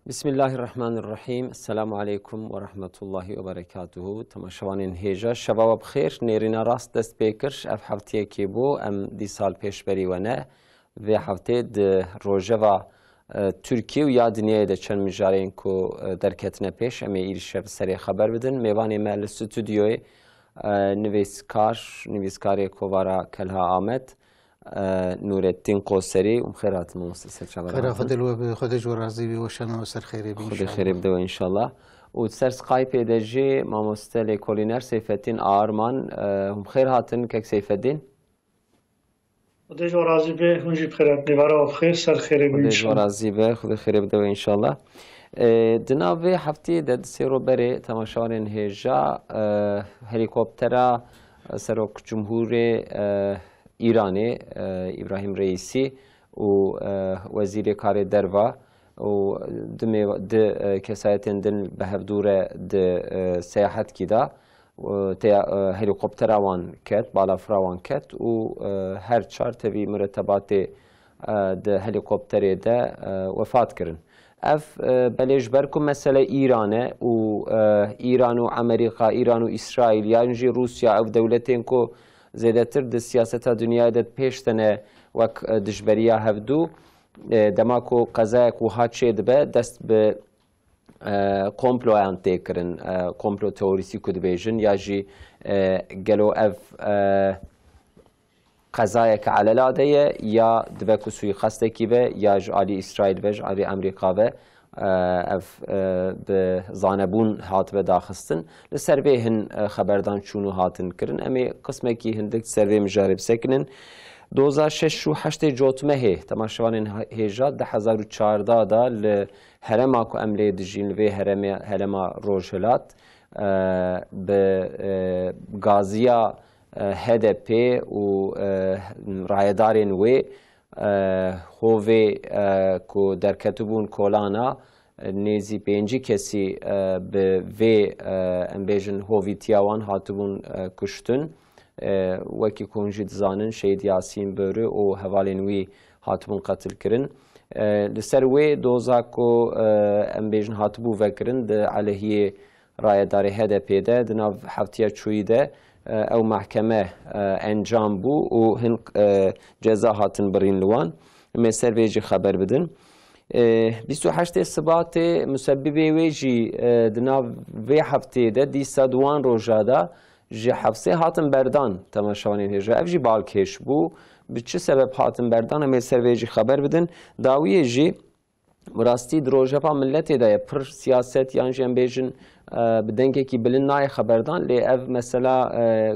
Bismillahirrahmanirrahim. Esselamu aleyküm ve rahmetullahi ve berekatuhu. Temaşavanên hêja şeva we bixêr. Nêrîna rast dest pê kir. Ev hefteyekê bû. Em dî sal pêşberî we ne. Vê heftê di rojeva Tirkiye û ya dinyayê de çend mijareyên ku derketine pêş. Em ê êrişe bi serê xeber bidin. Mêvanê me li stûdyoyê nivîskarê Kovara Kelha Ahmet, Nurettin Koseri خير هاتم مؤسسة شباب خير خدل وخدج ورازي وشنا وسر خيري بإن شاء الله خير بدو إن شاء الله وتسر سكايب إدجي مع مستلي كولينر سيف الدين آرمان هم خير هاتن كك سيف الدين خدج ورازي به هنجي بخيرات نبارة وخير سر خيري بإن شاء الله خدج ورازي به خد خير بدو إن شاء الله دناوی هفته داد سیرو بره تماشاورین هجا هلیکوپترا سروک جمهور ایرانی ابراهیم رئیسی و وزیر کار دروا و د کسایتین دن به هفدور د سیاحت کیدا تیا هلیکوپتر وان کت بالا فراوان کت و هر چهار تبی مرتبات د هلیکوپتر ده وفات کردن. اف بلش برکم مثلا ایرانه و ایران و امریکا ایران و اسرائیل یعنی روسیا او دولتین کو زیادتر د سیاست دنیا دت پیشتنه وک دشبریا هفدو دماکو قضاء کو هاتشید به دست به کمپلو انتکرن کمپلو تئوریسی کد بیجن یا جی گلو اف قضايا على العادية يا دبكو سوي خاستكي به يا علي إسرائيل به علي أمريكا به اف بزانبون هات به داخستن لسربه هن خبردان شونو هاتن کرن امی قسمه کی هندک سربه مجارب سکنن 2006 و 8 جوتمه هی تماشوان هیجاد ده 2014 دا لهرما کو املی دجین و هرما روجهلات به غازیا HDP و رایدارین وی هوی کو در کتبون کولانا نیزی پنجی کسی به وی امبیجن هوی تیاوان هاتبون کشتن وکی کنجید زانن شهید یاسین بره و حوالین وی هاتبون قتل کرن لسر وی دوزا کو امبیجن هاتبو وکرن ده علیه رایدار HDP ده دناو هفتیه چوی ده او محکمه انجام بو و هن جزا هاتن برین لوان مثل ویجی خبر بدن 28 سبات مسببی ویجی دناو وی هفته ده دی سادوان روژادا جی حفظه هاتن بردان تماشاوانین هجا اف جی بالکش بو به چه سبب هاتن بردان مثل ویجی خبر بدن داویه جی براستی دروژه ملتی ده پر سیاست یعنی جن بیجن بدنگه کی بلن نای خبردان لی اف مثلا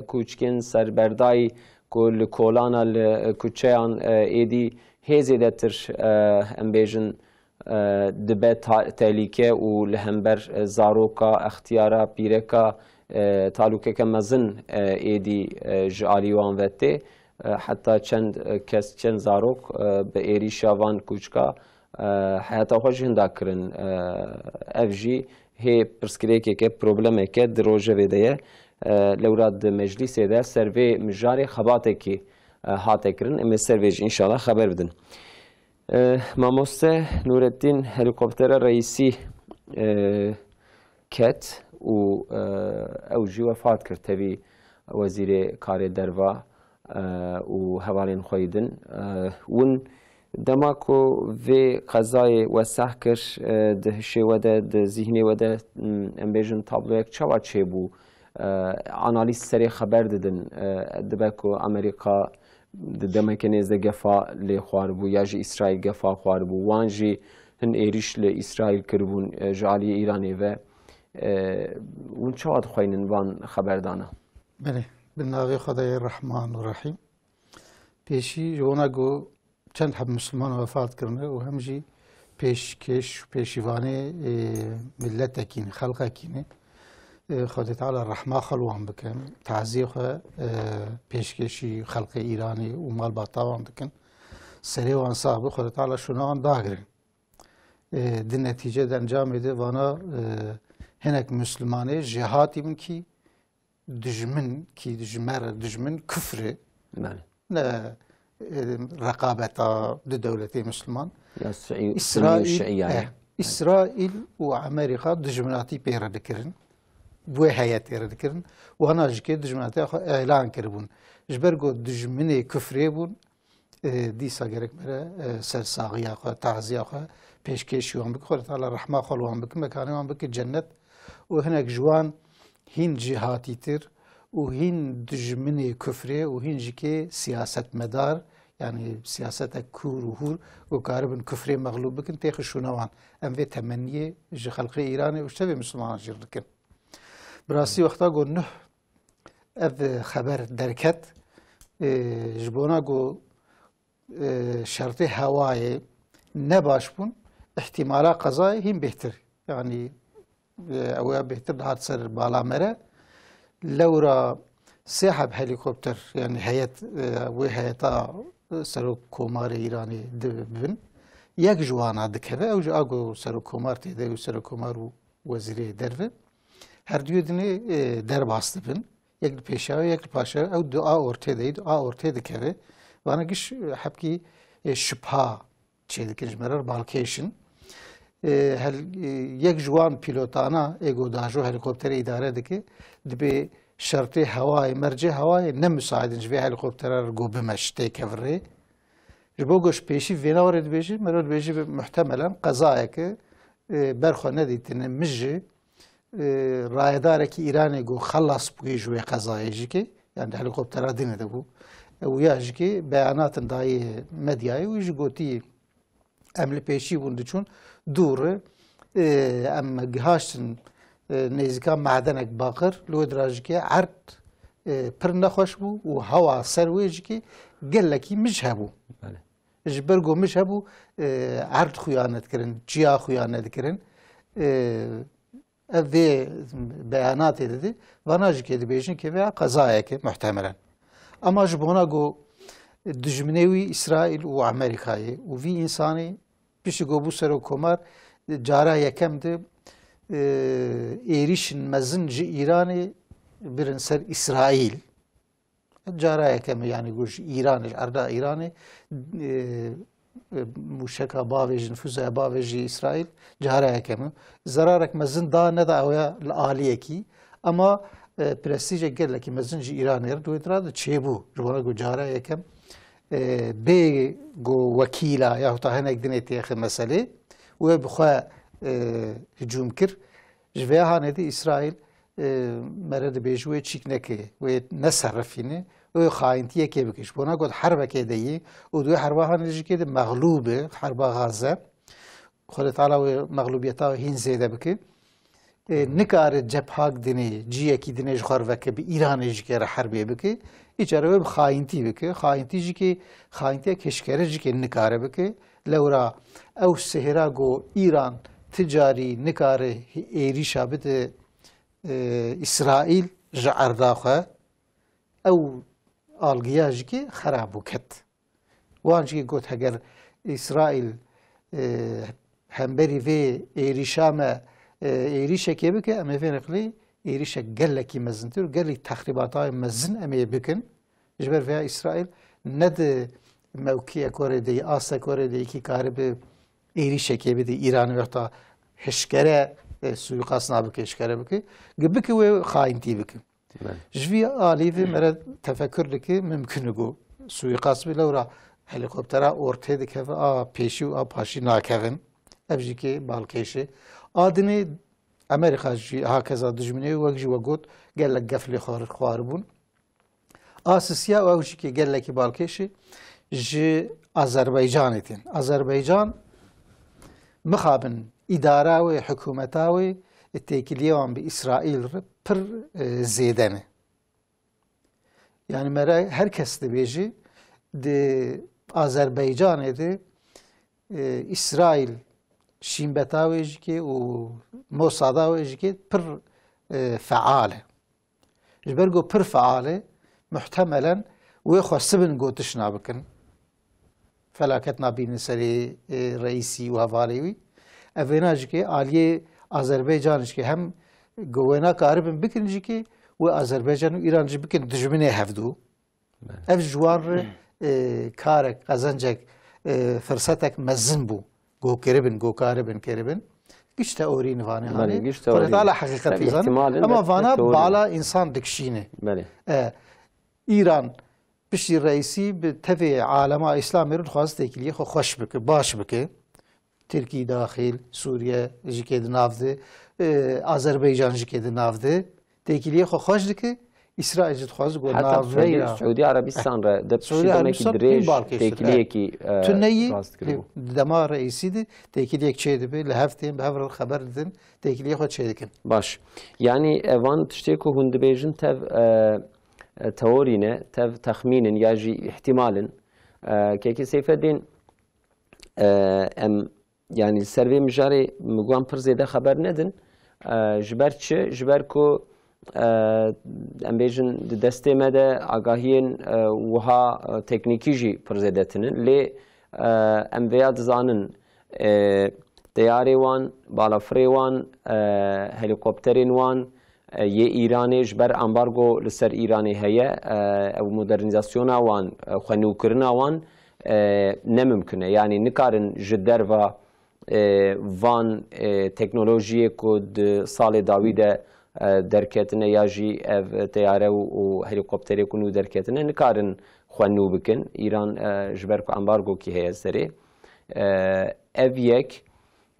کوچکن سربردای کل کولانا کوچهان ایدی هزیده تر ام بیجن دبه تالیکه و لهمبر زاروکا اختیارا پیرکا تالوکه که مزن ایدی جالیوان وته حتی چند زاروک به ایری شاوان کوچکا حتی خوش هندا کرن اف جی هی پرسکریکی که پروبلمه که دروژه ویدیه لوراد مجلس ده سروی مجاری خباته کی هاته کرن امی سرویج انشالله خبر بدن ماموسته نورالدین هلیکوپتر رئیسی کت و اوجی وفات کرد تبی وزیر کار دروا و حوالین خویدن ون دماکو وی قضای وسح کر ده شوده ده ذهنی وده امبیجن تابلو یک چوا چه بو آنالیز سری خبر دادن دبکو امریکا دمکنیز ده گفا لی خوار بو یا جی اسرائیل گفا خوار بو وان جی هن ایریش لی اسرائیل کربون جالی ایرانی و اون چوا دخوینن وان خبردانه بله بناغی خدای الرحمن الرحیم پیشی جوانا گو چند حب مسلمان وفات کرده و همجی پیشکش و پیشیوانه ملت کینه خلقه کینه خدا تعالی رحمه خلوان بکن تعزیه پیشکشی خلق ایرانی و مال باطاوان بکن سری وان صاحب خدا تعالی شنوان داگرن دی نتیجه ده انجام ده وانا هنک مسلمانه جهاتی من کی دجمن کفره نه رقابة دولتي مسلمان إسرائيل İsrail و Amerika dijminatî pêre dikirin. Bu heyet pêre dikirin. Wana jikê dijminatiya xwe elan kiribûn. Ji ber got dijminê küfrê bûn, dîsa gerek mere sersaxiya xwe, taziya xwe pêşkêşî wan bike. Xwe Teala rehma xwe li wan bike, mekanê wan bike cennet. û hinek ji wan hîn cihatîtir û hîn dijminê küfrê û hîn jikê siyasetmedar, yani siyasete kur û hûr û karibin küfrê meğlûb bikin tê xişûna wan. Em vê temenniyê ji xelkê Îranê û ji tevê Mislimanan jî dikin. Bi rastî wexta got nuh ev xeber derket ji bona got şertê hewayê ne baş bûn, ihtimala qezayê hîn bêhtir. Yani ew ya bêhtir dihat ser balamere. Lewra sê heb helîkopter yani heyet wê heyeta Serokkomarê Îranê dibin. Yek ji wana dikeve ew ji ago serokkomar têde û serokkomar û wezîrê derve. Her duyo dinê derbas dibin. Yek li pêşawe yek li paşawe ew du a ortê de du a ortê dikeve. Wana giş hepkî şibha çê dikin ji me re balkêşin. Yek ji wan pîlotana êgo dajo helîkopterê îdare dike dibe şertê hewayê mercê hewayê nemüsaidin ji vê helîkoptera got bime ji têkevirê. Ji bo goş pêşî vêna warê dibêjî me re dibêjî muhtemelen qezayeke berxwe nedîtine min jî rayedarekî Îranê got xelas bûye ji wê qezayê jîkê yani helîkoptera dîne de bû. Ew ya jîkê beyanatên dayê medyayê wî jî gotî em li pêşî bûn diçûn dûr em gihaştin nêzîka madenek baqir li wê dira jîkê erd pir nexweş bû û hewa ser wê jîkê gelekî mij hebû. Ji ber got mij hebû erd xuya nedikirin, ciya xuya nedikirin. Ev vê beyanatê de vana jîkê dibêjin kê veya qezayeke muhtemelen. Ama ji bona got dijminê wî İsraîl û Amerîkayê û vî însanî piştî got bû serokkomar cara yekem de êrişin mezin ji Îranê birin ser İsraîl. Cara yekem yani got ji Îranê ji erda Îranê mûşeka bavê ji nüfuza bavê ji İsraîl cara yekem. Zerarek mezin da neda ew ya li aliyekî ama prestîjek gelekî mezin ji Îranê re duê dira de çêbû. Ji bona got cara yekem bê got wekîla yahut hinek dinê têxi meselê wê bi xwe hicûm kir. Ji vê hanê de İsraîl mere dibêje wê çîk neke, wê neserrifîne, wê xayintiyekê bike. Ji bona got herbekê de yê û duê herba hanê jîkê de meğlûb e, herba Gaze. Xwedê Teala wê meğlûbiyeta hîn zêde bike. Nikare cepxak dinê, ciyekî dinê ji xwe re veke bi Îranê jîkê re herbê bike. İçeri wê bi xayintî bike. Xayintî jîkê xayintiyek hişkere jîkê nikare bike. Lewra ew sihêra got İran ticarî nikare êrîşa bide İsraîl ji erda xwe ew algiya jîkê xerab bû ket. Wan jîkê got heger İsraîl hemberî vê êrîşa me êrîşekê bike em ê vê neqilê êrîşek gelekî mezintir û gelekî texrîbatayê mezin em ê bikin. Ji ber vêya İsraîl ne di mewkiyek warê de asek warê de yekî karibe êrîşekê bide İranê wexta hişkere suîqas nabike hişkere bike bike wê xayintî bike. Ji vî alî vê mere tefekkür dike mümkün e got suîqas bî lewra helîkoptera ortê dikeve a pêşî û a paşî nakevin. Ev jîkê balkêşê. A dinê Amerîka jî hakeza dijminê wek jî we got gelek geflê xwaribûn. A sisiya ew jîkê gelekî balkêşê ji Azerbaycanê tên. Azerbaycan mixabin îdara wê hikûmeta wê têkiliyê wan bi İsraîl re pir zêde ne. Yani mere herkes dibêje di Azerbaycanê de İsraîl şînbeta wê jîkê û Mossada wê jîkê pir feal e. Ji ber got pir feal e muhtemelen wê xwestibin got tişna bikin. Felaket nabînin serê reîsî û hevalê wî. Ev wêna jîkê aliyê Azerbaycanê jîkê hem got wêna karibin bikin jîkê wê Azerbaycan û İran jî bikin dijminê hevdû. Ev ji wan re karek, qezencek, firsetek mezin bû. جو كربن جو كاربن كربن قشت أورين فاني بله هاني قشت أورين. فرتالة حقيقة طيب، زن احتمالاً أما بس فانا أورين. بالا إنسان دكشينه بله إيران بشي رئيسي بتفي عالم إسلامي رو خواست تكليه خو خوش بك باش بك تركي داخل سوريا جيكي نافده آذربيجان جيكي نافده تكليه خو خوش دك إسرائيل جد خواست قول حتى نافده سعودي عربستان را دبشي سعودي دمك عربستان دريج این بالکشتر. تكليه كي تنهي راست كربو دما رئيسي دي تكليه كشيد به لهفتين بهفر الخبر دن تكليه خو تشيدكن باش يعني ايوان تشتكو هند بيجن تف تورينا تف تخمين ياجي احتمالا كيكي سيف الدين ام يعني السربي مجاري مقوان برزيدا خبر ندن جبر چه جبر كو ام بيجن دستي مدى آگاهين وها تكنيكي جي برزيدتنن لي ام بياد زانن طياري وان بالافري وان هليكوبترين وان یه ایرانی جبر امبارگو لسر ایرانی هیا او مدرنیزاسیونا وان خنو کرنا وان نممکنه یعنی نکارن جدر و وان تکنولوژی کد سال داوید درکتنه یا جی اف تیاره و هلیکوپتری کنو درکتنه نکارن خنو بکن ایران جبر کو امبارگو کی هیا سری اف یک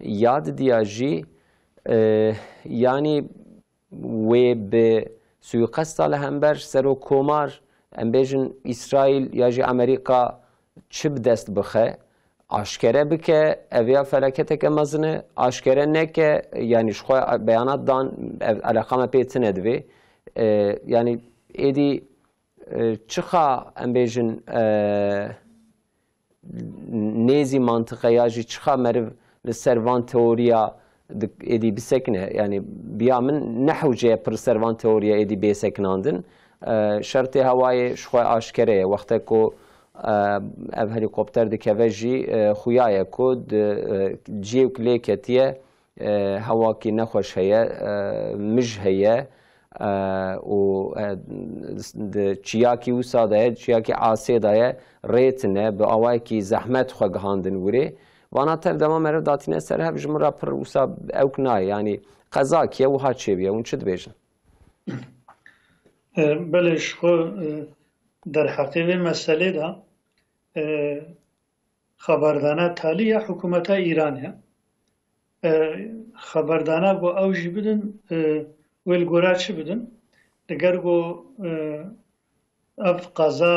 یاد دیاجی یعنی و به سویقست لهمبر سر و کومار ام بیجن اسرائیل یا جی امریکا چه بدست بخه آشکره بکه اویا فلکته که مزنه آشکره نه که یعنی شخوی بیانات دان علاقه ما پیت ندوی یعنی ایدی چخا ام بیجن نیزی منطقه یا جی چخا مرو لسروان تئوریا ایدی بسکنه یعنی بیا من نحوجه پر سروان تئوریا ایدی بسکناندن شرط هوای شخوی آشکره وقتی که اف هلیکوپتر دکوژی خویای کود جیو کلیکتیه هوا کی نخوش هیا مج هیا و چیاکی وساده چیاکی عاصده ریتنه به آوای کی زحمت خو گهاندن وری وانا تر دما مرو داتینه سر هف جمرا پر وسا او کنای یعنی قضا کیه و هات چه بیه اون چه دبیجن بلش خو در حقیقت مسئله دا خبردانه تالیه حکومت ایرانیه خبردانه گو اوجی بدن ویل گورا چی بدن دگر گو اف قضا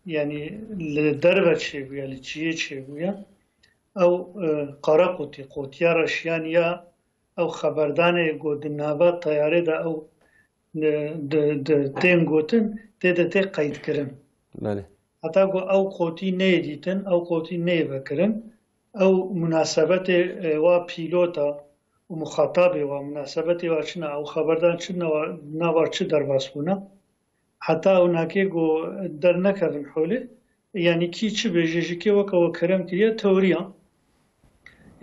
yani derve çeviyor, yani çiğ çeviyor. Ev qara qutiya Raşyan ya ev xaberdane godin nava tayare da ev de ten gotin de te kayıt kirin. بله Hatta go ev qoti ne editin, ev qoti ne bekirin. Ev münasebeti ve pilota و مخاطبه و مناسبتی و چنه او خبردان چنه و نوار چه در باسبونه حتی اوناکی گو در نکردن حوله یعنی کی چه بیجی که و کرم کیه تئوریا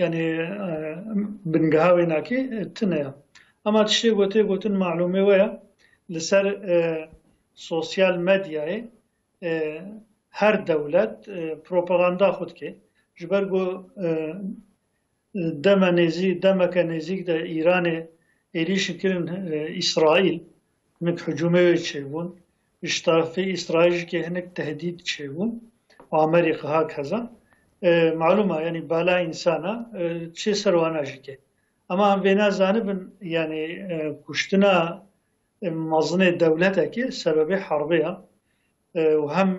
یعنی بنگاوی ناکی تنه اما تشتی گوتن معلومه ویا لسر سوسیال مدیای هر دولت پروپاگاندا خود که جبر گو دمك نزيك دا إيران إليش كرن إسرائيل هناك هجومي تشيبون اشتافي إسرائيل كي هناك تهديد تشيبون وأمريكا هكذا معلومة يعني بالا إنسانا تشي سروانا جيكي أما هم بينا زانبن يعني كشتنا مظنة دولتك سبب حربها وهم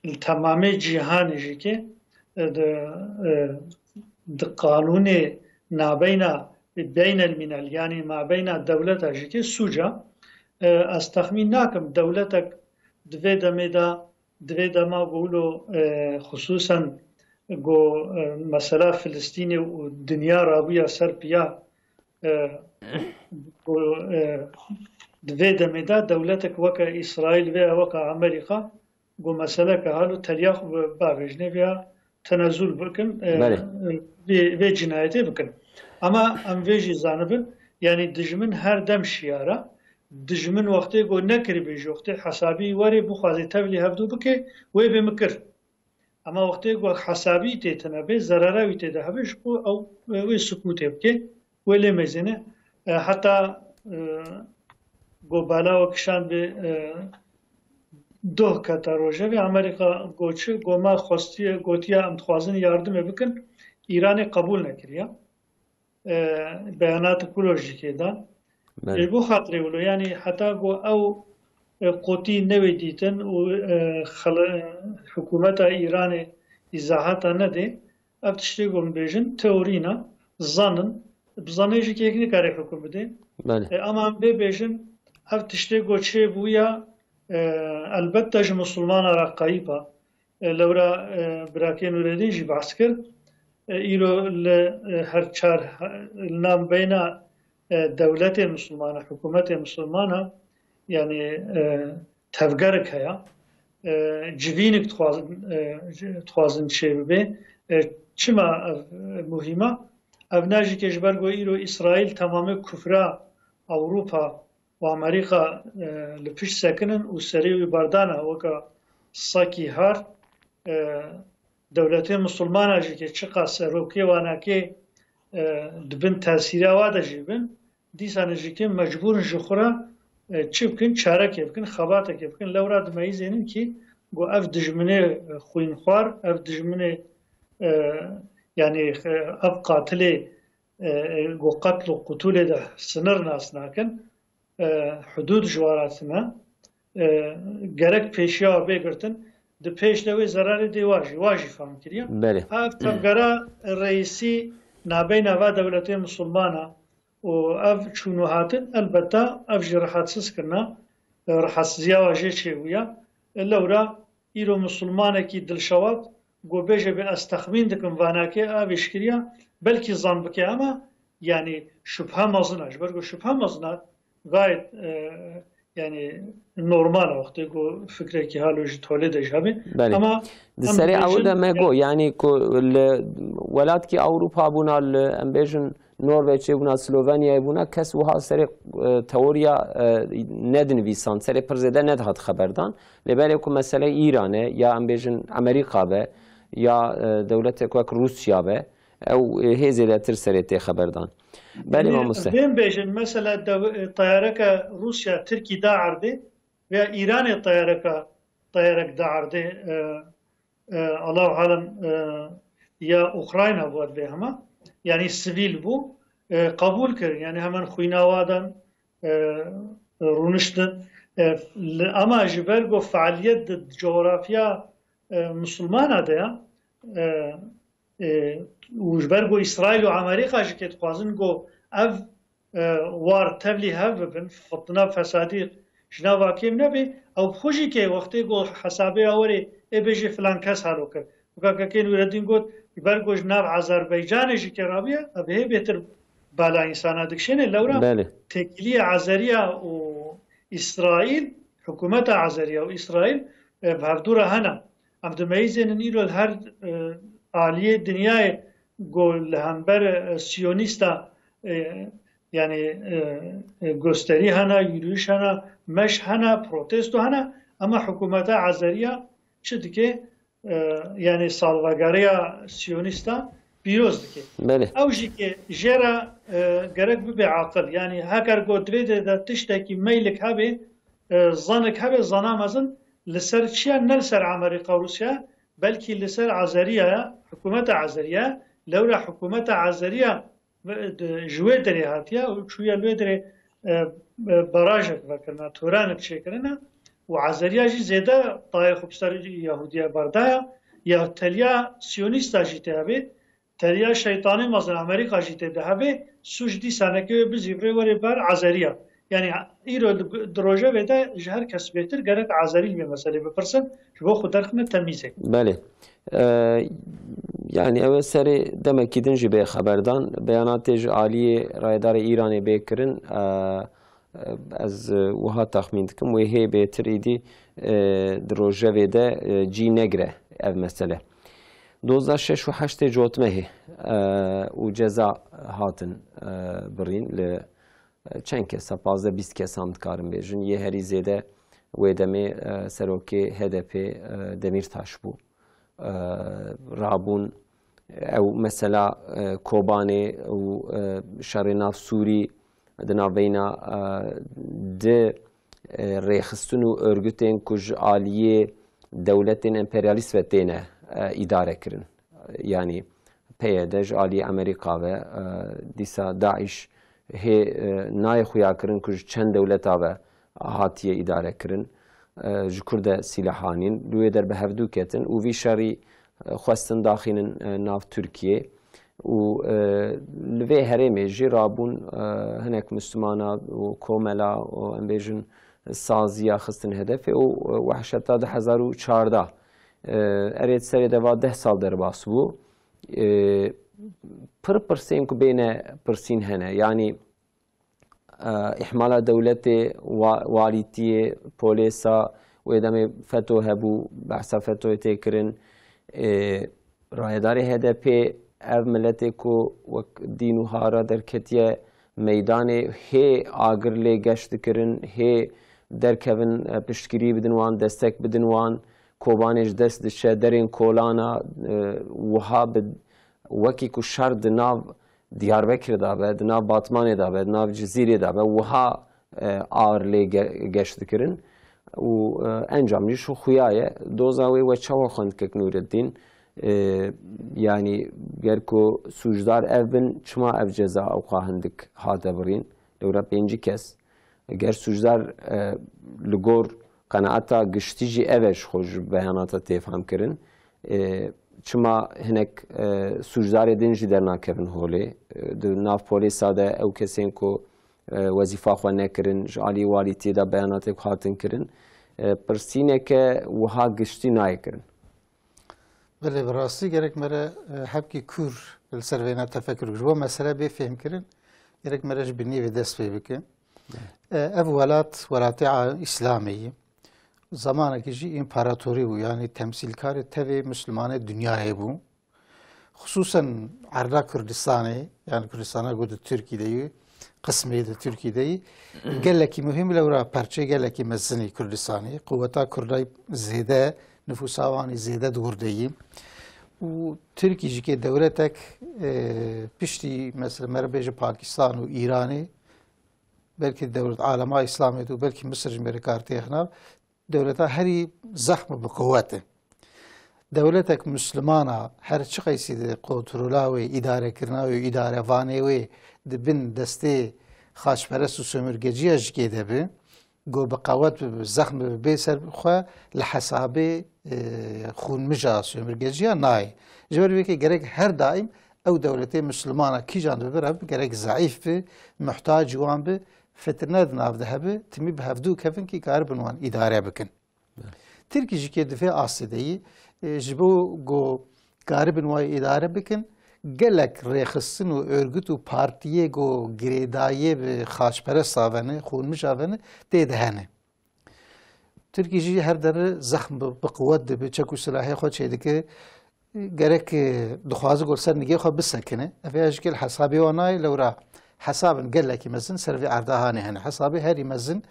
التمامي جهان جيكي قانون نابینا بین الملل یعنی ما بین دولت که سوجا از تخمین نکم دولتک دوی دما گولو خصوصا گو مثلا فلسطین و دنیا رابویا سر پیا دوی دمیدا دولتک وکا اسرائیل و وکا امریکا گو مثلا که حالو تلیاخ باوجنه بیا تنازل بکن ve cinayeti bakın. Ama amveji zanıbın yani dijmin her dem şiara dijmin vakti go nekri beji vakti hasabi wari bu xazi tevli hevdu bike ve be mikir. اما وقتی گو حسابی تیتنا به ضرراوی تیده هبش بو او وی سکوته بکه ولی مزینه حتی گو بالا و کشان به دو کتا روژه و امریکا گوچه گو ما خواستی گوتیا ام خوازن یاردم بکن ایران قبول نکریا بیانات کلوژیکی دان بو خاطری ولو یعنی حتی گو او قوتی نوی دیتن و حکومت ایران izahat nede ev tiştê gon bêjin teorîna zanin bizanê jî kêk nikare hukm bide ama em bêbêjin ev tiştê got çêbûya elbette ji musulmana re qayîpa lewra birakê Nûreddîn jî behs kir îro li her çar li navbeyna dewletê musulmana hikûmetê musulmana yani tevgerek heye civînik dixwazin çê bibe çima muhîma ev ne jî ji ber got îro İsraîl temamê kufra Ewropa û Amerîka li pişt sekinin û serê wî berdana weka sakî har dewletên musulmana jî ke çiqa serokê wanakê dibin tesîra wa de jî bin dîsan jî ke mecbûrin ji xwe re çi bikin çarekê bikin xebatekê bikin lewra dimeyîzênin ki got ev dijminê xwînxwar ev dijminê yani ev qatilê got qetl û qutûlê de sinir nas nakin hudûd ji we re tune gerek pêşiya bêgirtin di pêş de wê zerarê dê wa jî fehm kiriye ev tevgera reîsî nabeyna va dewletên musulmana û ev çûnû hatin elbette ev jî rihetsiz kirina rihetsîziya wa jê çêbûye lewra îro musulmanekî dilşewat got bêje bê ez texmîn dikim vanakê ev êşkiriya belkî zan bike ama yani şüphe mezin ji ber got şüphe mezin gayet yani normal wextê got fikrekî halo jî tolê de jî hebe ama di serê ew de me got yani ku li welatkî Ewropa bûna li em bêjin Norveçê bûna Slovenyayê bûna kes wiha serê teoriya nedinivîsan serê pir zêde nedihat xeberdan lêberê ku meselê Îranê ya em bêjin Amerîka be ya dewletê ku wek Rusya be ew hêzê de tir serê tê xeberdan belê mamoste bên bêjin mesela tayareka Rusya Tirkî da erdê veya İranê tayarek da erdê Allahu alem ya Ukrayna bû bê hema yani sivîl bû qebûl kirin yani hemen xwînawadan rûniştin ama ji ber got fealiyet di coğrafya musulmana de ya û ji ber got İsraîl û Amerîka jî ke dixwazin got ev war tevlî hev bibin fitina fesadî ji nava kêm nebe ew xwe jî ke wextê got hesabê werê ê bêje filan kes halo kir kakekê Nûreddîn got ji ber got ji nav Azerbaycanê jî ke rabiye ev hê bêtir bala însana dikişêne lewra têkiliya Azeriya û İsraîl hikûmeta Azeriya û İsraîl hevdû re hene em dimeyîzênin îro li her aliyê dinyayê got li hember Siyonîsta yani gösterî hene yürüyüş hene meş hene protesto hene ama hikûmeta Azeriya çi dike yani salvegeriya Siyonîsta pîroz dike ew jî ke jê re gerek bibe aqil yani heger got divê de tiştekî meylik hebe zanek hebe zanamezin li ser çiya ne li ser Amerîka Rusya belkî li ser Azeriya hikûmeta Azeriya lewra hikûmeta Azeriya ji wê derê hatiye û çûye li wê derê barajek vekirina toranek çêkirine û Azeriya jî zêde dayê xwe bi ser Yahudiya berdaya ya teliya Siyonîsta jî tê hebe teliya şeytanî mezin Amerîka jî tê de hebe sû ji dîsanekê bizî vê werê ber Azeriya yani îro di rojevê de ji her kes bêtir gerek Azerî vê meselê bipirsin ji bo xwe derxine temîzek belê yani ew serê demekî din jî bê xeberdan beyanatê ji aliyê rayedarê Îranê bê kirin ez wiha texmîn dikim wê hê bêtir îdî di rojevê de cî negire ev mesele 2006 û 8 Cotmehê û ceza hatin birîn li çend kesa 15-20 kesan dikarin bêjin yê herî zêde wê demê serokê HDP Demirtaş bû رابون او مثلا کوبانه او شرناف سوری دنابینا ده ریخستن و örgütên ku ji aliyê dewletên emperyalîst ve têne îdare kirin. Yani PYD ji aliyê Amerîka ve dîsa Daeş hê nayê xuya kirin ku ji çend dewleta ve hatiye îdare kirin. Ji kur de sîlahanîn lûyê derbe hevdû ketin û vî şerî xwestin daxînin nav Tirkiye û li vê herêmê jî rabûn hinek Müslümana û komela û em bêjin saziya xistin hedefê û wehşeta 2014 erê serê de va 10 sal derbas bû pir pirsên ku bêne pirsîn hene yani ihmala dewletê walîtiyê polêsa wê demê FETÖ hebû behsa FETÖ'yê tê kirin rayedarê HDP ev milletê ku wek dîn û hara derketiye meydanê hê agir lê geş dikirin hê derkevin piştgirî bidin wan destek bidin wan kobanê ji dest diçe derên kolana wiha bi wekî ku şer di nav Diyarbekirê da be di nav Batmanê da be di nav Cizîrê da be wiha agir lê geş dikirin û encam jî şu xuya ye doza wê we çawa xwendikek Nûreddîn yani ger ku sûcdar ev bin çima ev ceza ew xwe hindik hate birîn lewra 5 kes ger sûcdar li gor qenaeta giştî jî ev e ji xwe ji beyanata têfam kirin çima hinek sûcdarê din jî dernakevin holê di nav polîsa de ew kesên ku wezîfa xwe nekirin ji alî walîtiyê de beyanatê ku hatin kirin pirsîneke wiha giştî nayê kirin. Belê bi rastî gerek mere hepkî kûr li ser vêne tefekkür kir. Bu mesele bê fêm kirin gerek mere ji bi nîvê dest pê bike. Ev welat welatê İslamiyê zamanekî jî împaratorî bû yani temsîlkarê tevê Müslümanê dünyayê bû. Xusûsen Erda Kurdistanê yani Kurdistana got di Tirkiyeyê qismê di Tirkiyeyê gelekî mühim lewra perçe gelekî mezinî Kurdistanê quvweta Kurdayî zêde nüfusa wanî zêde dûrdeyî û Tirkî jî kê dewletek piştî mesela me re bêje Pakistan û Îranê belkî dewlet alema İslamê û belkî Misir ji mêrê kartê xinav dewleta herî zexm bi quwet e. Dewletek Müslümana her çi qeysî di kontrola wê îdarekirina wê îdarevanê wê di bin destê xaçperest û sömürgeciya ji kê de bi got bi qewet bi zexm bi bê ser xwe li hesabê xûnmija sömürgeciya nayê. Ji ber vê gerek her daîm ew dewletê Müslümana kîjan dibir hebe gerek zeîf bi muhtac wan bi fitirne di nav de hebe timî bi hevdû kevin kî karibin wan îdare bikin. Tirkî jî kê divê asêdeyî ji bo got karibin wan îdare bikin gelek rêxistin û örgüt û partiyê got girêdayî bi xaçperesta vene xûnmija vene tê de hene. Tirkî jî her dere zexm bi quwet dibe çek û silahê xwe çê dike gerek dixwaze got ser nigê xwe bisekine ev ya ji gel hesabê wan nayê lewra hesabin gelekî mezin ser vê erdahanê hene hesabê herî mezin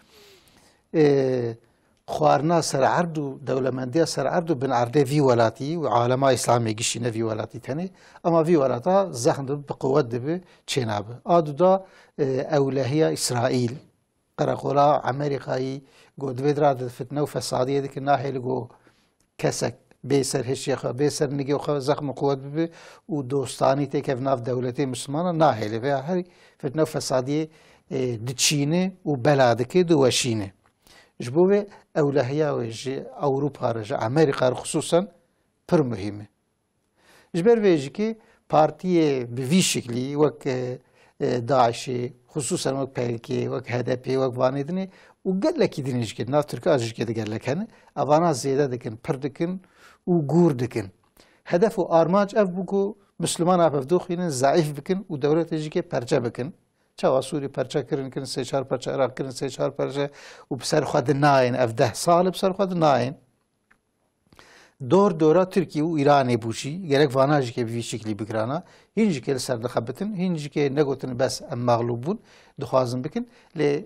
xwarina ser erd û dewlemendiya ser erd û bin erdê vî welatî û alema İslamê gişîne vî welatî tenê ama vî welata zexm dibe bi quwet dibe çê nabe. A duda ewlehiya İsraîl qereqola Amerîkayî got divê dira di fitne û fesadiyê dikin nahê li got kesek bê ser hişyê xwe bê ser nigê xwe zexm û quwet bibe û dostanî têkev nav dewletê Müslümanan nahê li vê herî fitne û fesadiyê diçîne û bela dike diweşîne. Ji bo vê ewlehiya wê ji Ewropa re ji Amerîka re xusûsan pir muhîm e. Ji ber vê jî kê partiyê bi vî şeklî wek Daişê xusûsan wek PKK wek HDP wek vanê dinê û gelekî dinê jî kê nav Tirkiya jî kê de gelek hene evana zêde dikin pir dikin û gûr dikin. Hedef û armanc ev bû ku Müslümana hevdûxînin zeîf bikin û dewletê jî kê perçe bikin. Çawa Sûrî perçe kirin kirin sê çar perçe Iraq kirin sê çar perçe û bi ser xwe di nayên ev 10 sal bi ser xwe di nayên. Dor dora Tirkiye û Îranê bû jî gerek vana jî kê bi vî şeklî bikirana hîn jî kê li ser dixebitin hîn jî kê negotin bes em mağlûb bûn dixwazin bikin lê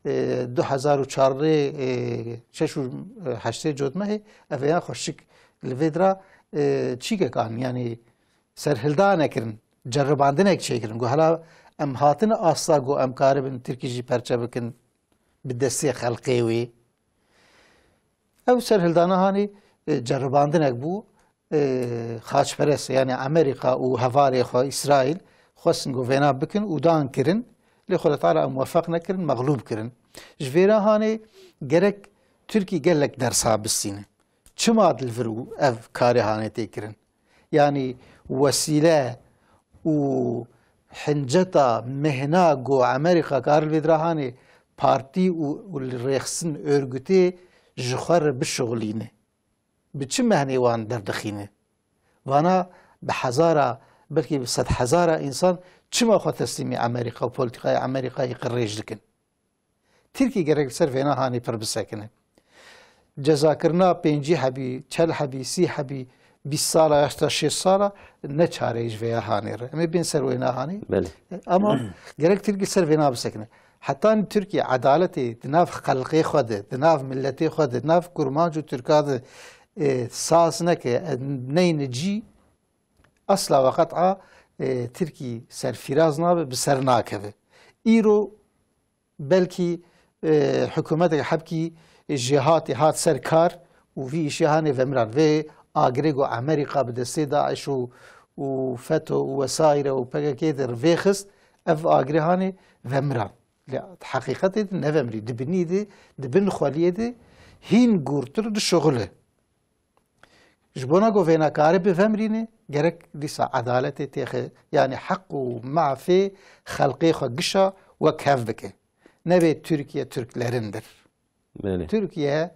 2004 6 cotmehê ev êya xweşik li vê dira چیکەکان ینی سەرهلدانەکردن جەڕەباندنێک چێکردن گو هەلا ئەم هاتنە ئاستا گۆ ئەم کارە بن ترکیژی پەرچە بکن بدەستێ خەڵقێوێ ئەو سەرهلدانەهانی جەڕەباندنێک بوو خاچپەرست ینی ئەمریکا و هەڤارێ خۆ ئیسرائیل خواستن گۆ vêna bikin û dankirin lê xwe Teala em wefeq nekirin meğlûb kirin ji vêre hanê gerek Tirkî gelek dersa bistîne çima dilvir û ev karê hanê tê kirin yanî wesîle û hinceta mehna got Amerîka karil vê hanê partî û rêxistin örgütê ji xwe re bişuxulîne bi çi mehnê wan derdixîne vana bi hezara belki bi sed hezara insan çima xwe teslîmê Amerîka û polîtikaya Amerîkayê qirêj dikin Tirkî gerek li ser vêna hanê pir bisekine cezakirina pêncî hebî çel hebî sî hebî 20 sala ya 6 sala ne çare ji vêya hanê re em ê bên ser wêna hanê ama gerek Tirkî ser vêna bisekine heta Tirkiye edaletê di nav xelqê xwe de di nav milletê xwe de di nav kurmanc û Tirka de saz neke neyne cî asla ve qet'a Tirkî serfîraz nabe bi ser nakeve îro belkî hikûmetek hebkî ji hatê hat ser kar û vî îşê hanê vemiran vê agirê got Amerîka bi destê Daeş û FETÖ û wesaîre û PKK de rivê xist ev agirê hanê vemiran heqîqetê de nevemirî di binî de di bin xweliyê de hîn gûrtir di şoxule ji bona got vênekarî bi vemirîne gerek dîsa edaletê têxe yanî heq û mafê xelqê xwe gişa wek hev bike nevê Tirkiye Türklerindir Tirkiye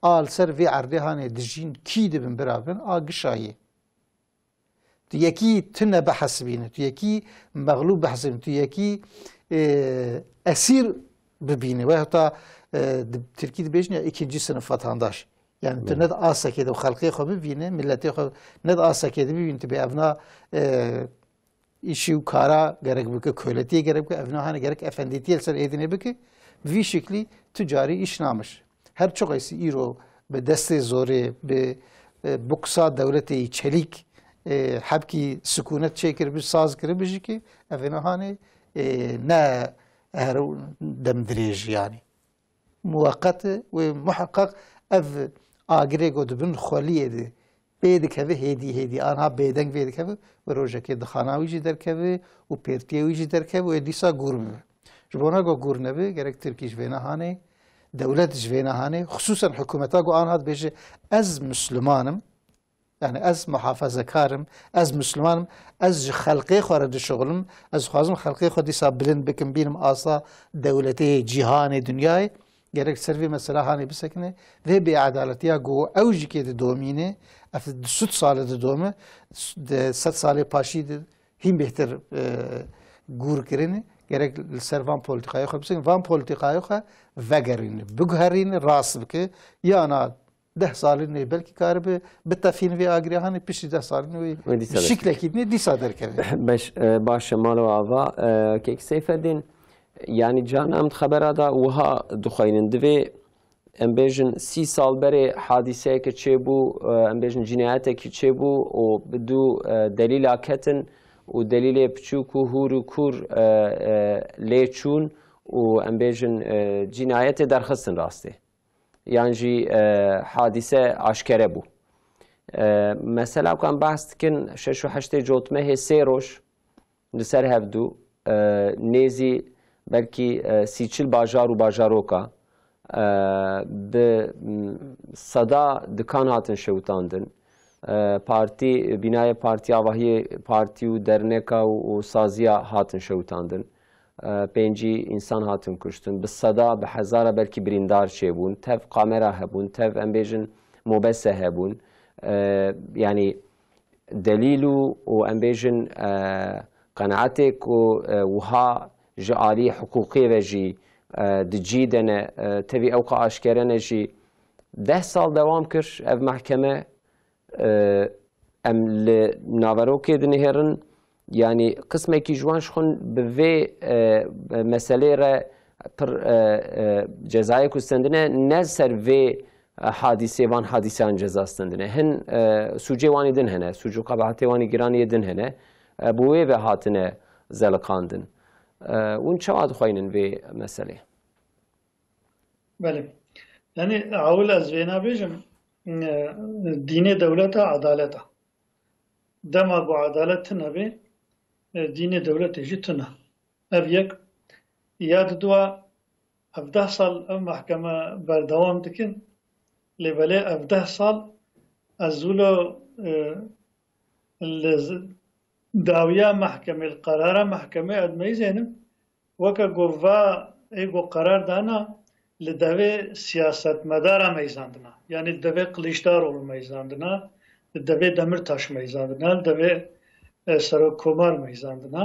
al ser vê erdê hanê dijîn kî dibin birabirin a gişayê tu yekî tu nebehesibîne tu yekî meğlûb behesibîne tu yekî esîr bibîne ve heta Tirkî dibêjin ya ikinci sınıf vatandaş yani tu ne de asekê de xelqê xwe bibîne milletê xwe ne de asekê de bibîne tu bê evna îşî û kara gerek bike köletiye gerek bike evna hanê gerek efendîtiyê li ser êdînê bike vî şeklî tu carî îş namiş her çok êsî îro bi destê zorê bi boksa dewletê çelîk hebkî sikûnet çêkir bi saz kiribû jî kê ev vêna hanê ne her demdirêj yanî muweqet wê muheqeq ev agirê got dibin xweliyê de bê dikeve hêdî hêdî anha bêdeng vê dikeve ve rojekê dixana wî jî derkeve û pêrtiyê wî jî derkeve wê dîsa gûr bibe ji bona got gûr nebe gerek Tirkî ji vêna hanê devlet ji vêna hanê xusûsan hikûmeta got anha dibêje ez Müslümanim yani ez muhafazekarim ez Müslümanim ez ji xelqê xwe re dişuxulim ez dixwazim xelqê xwe dîsa bilind bikim bînim asa dewletê cîhanê dunyayê gerek ser vê mesela hanê bisekine vê bêedaletiya got ew jî kê didomîne ev di sud salê didome di sed salê paşî de hîn bêhtir gûr kirine gerek li ser van polîtikayê xwe bisekine van polîtikayê xwe vegerîne biguherîne rast bike yana 10 salî belkî karibe bitefîne vê agirê hanê piştî 10 salî wê şiklekî dîne dîsa derkeve baş malo ava kek Seyfeddin yani can em xebera da wiha dixwînin divê em bêjin 30 sal berê hadîseyekê çêbû em bêjin cinayetekî çêbû û bi du delîla ketin û delîlê piçûk û hûr û kur lê çûn û em bêjin cinayetê derxistin rastê yan jî hadîse aşkere bû mesela ku em behs dikin 6 û 8 cotmehê 3 roj li ser hevdû nêzî belkî sîçil bajar û bajaroka bi seda dikan hatin şewitandin partî bînaya Partiya Avahiyê partî û derneka û saziya hatin şewitandin pêncî însan hatin kuştin bi seda bi hezara belkî birîndar çêbûn tev kamera hebûn tev em bêjin mobese hebûn yani delîl û em bêjin qenaetê ku wiha ji alî hiqûqê ve jî dicî dene tevî ew qe aşkere ne jî 10 sal dewam kir ev mehkeme em li naverokê dinêherin yani qismekî ji wan ji xwe bi vê meselê re pir cezayê ku stendine ne ser vê حادثه وان حادثه انجزاستندنه هن سوجي واني دن هنا سوجو قبعتي واني جراني دن هنا بوي به هاتنه زلقاندن اون چقدر خوینن به مسئله بله يعني أول أزبينا بيجم دين دولة عدالة دما بو عدالة نبي دين دولة جتنا أبيك ياد دوا أفده صال محكمة بردوام تكن لبلي أفده صال أزولو داوية محكمة القرار محكمة أدميزينم وكا قوفا إيقو قرار دانا لدوی سیاستمدار میزاندنا یعنی لدوی قلیشدار میزاندنا لدوی دمرتاش میزاندنا لدوی سرکومار میزاندنا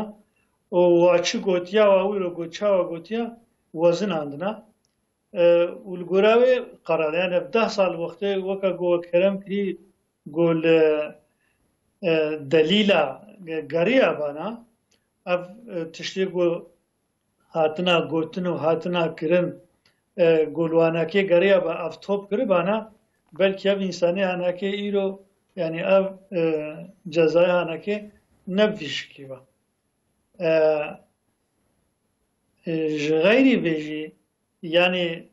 و واچی گوتیا و اویرو گوچا و گوتیا وزن اندنا والگوراوی قرار یعنی 10 سال وقتی وکا گو کرم کری گول دلیلا گریا بانا اف تشتی گو هاتنا گوتن و هاتنا کرن گلوانکی گریا با افتوب کربانا بلکه اب انسانی هنکی ایرو یعنی اب جزای هنکی نبویش کیوا غیری بیجی یعنی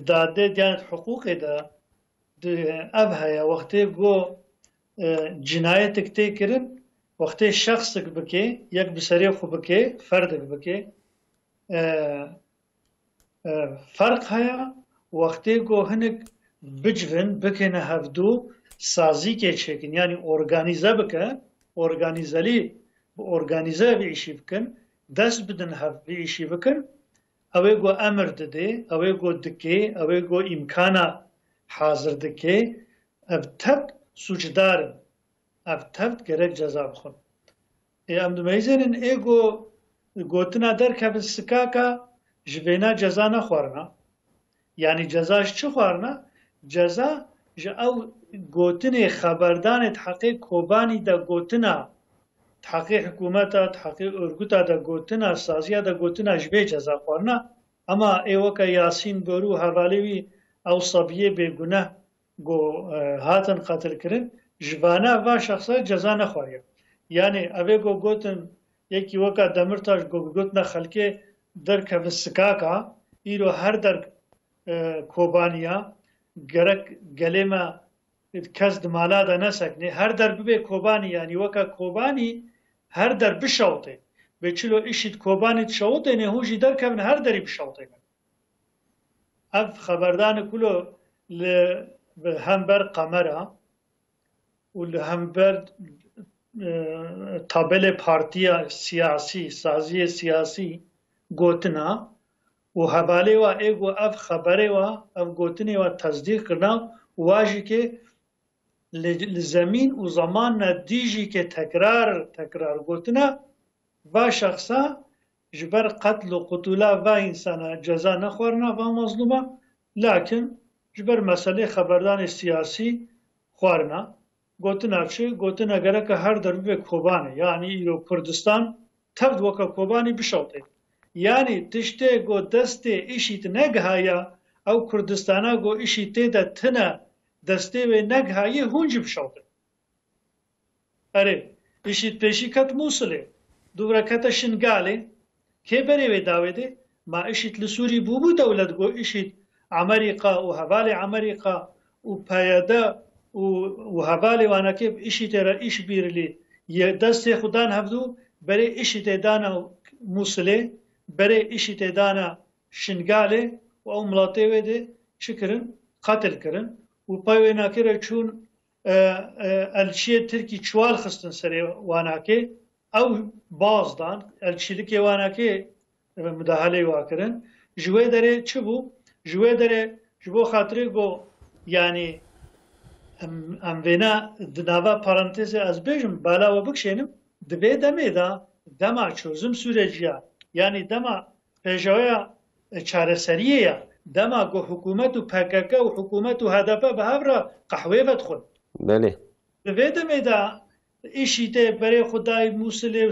داده دیانت حقوق دا اب هیا وقتی گو جنایت کتی کرن وقتی شخص بکی یک بسری خوب بکی فرد بکی فرق هیا وقتی گو هنگ بجون بکنه هفدو سازی که چکن یعنی ارگانیزه بکن ارگانیزالی با ارگانیزه بیشی بکن دست بدن هف بیشی بکن اوه گو امر دده اوه گو دکه اوه گو امکانا حاضر دکه او تبت سوچدارن او تبت گرک جزا بخون ام دمیزنن ای گوتنا در که بسکاکا جبینا جزا نخورنا یعنی جزاش چه خورنا؟ جزا جا او گوتن خبردان تحقیق کوبانی دا گوتنا تحقیق حکومتا تحقیق ارگوتا دا گوتنا سازیا دا گوتنا جبه جزا خورنا اما ایوکا یاسین برو حوالیوی او صبیه بگناه گو هاتن قتل کرن جوانا و شخصا جزا نخوریم یعنی اوه گو گوتن یکی وکا دمرتاش گو گوتنا خلکه در کفسکاکا ایرو هر در کوبانیا گرک گلیما کس دمالا دا نسکنه هر در ببه کوبانی یعنی وکا کوبانی هر در بشوته به چلو ایشید کوبانی تشوته نه هوشی در کبن هر دری بشوته اف خبردان کلو هم بر قمرا و هم بر تابل پارتیا سیاسی سازی سیاسی گوتنا و حواله و ایگو اف خبره و اف گوتنی و تصدیق کرنا واجی که لزمین و زمان دیجی که تکرار گوتنا و شخصا جبر قتل و قتولا و انسان جزا نخورنا و مظلومه لكن جبر مسئله خبردان سیاسی خورنا گوتنا چه؟ گوتنا گره که هر در به کوبانه یعنی ایرو کردستان تبد وکا کوبانی بشوته یعنی تشته گو دست ایشیت نگهایا او کردستانا گو ایشیت ده تنه دسته و نگهایی هونج بشوته اره ایشیت پیشی کت موصله دوباره کت شنگاله که بره و داوده ما ایشیت لسوری بوبو دولت گو ایشیت امریکا و حوالی امریکا و پیاده و حوالی وانکه ایشیت را ایش بیرلی یه دست خودان هفدو بره ایشیت دانا موصله برای ایشی تدانا شنگاله و او ملاته ویده چی کرن؟ قتل کرن و پایوی ناکره چون الچی ترکی چوال خستن سری واناکه او بازدان الچیلکی واناکه مداخله واکرن جوه داره چی بو؟ جوه داره جبو خاطره گو یعنی ام وینا دناوا پارانتز از بیجم بالا و بکشینم دبی دمه دا دما چوزم سورجیا yani dema pejoya çareseriye ya dema go hükümet u PKK u hükümet u HDP behavra kahve vedxun. Beli. Ve demeda işite bere Xuday Musile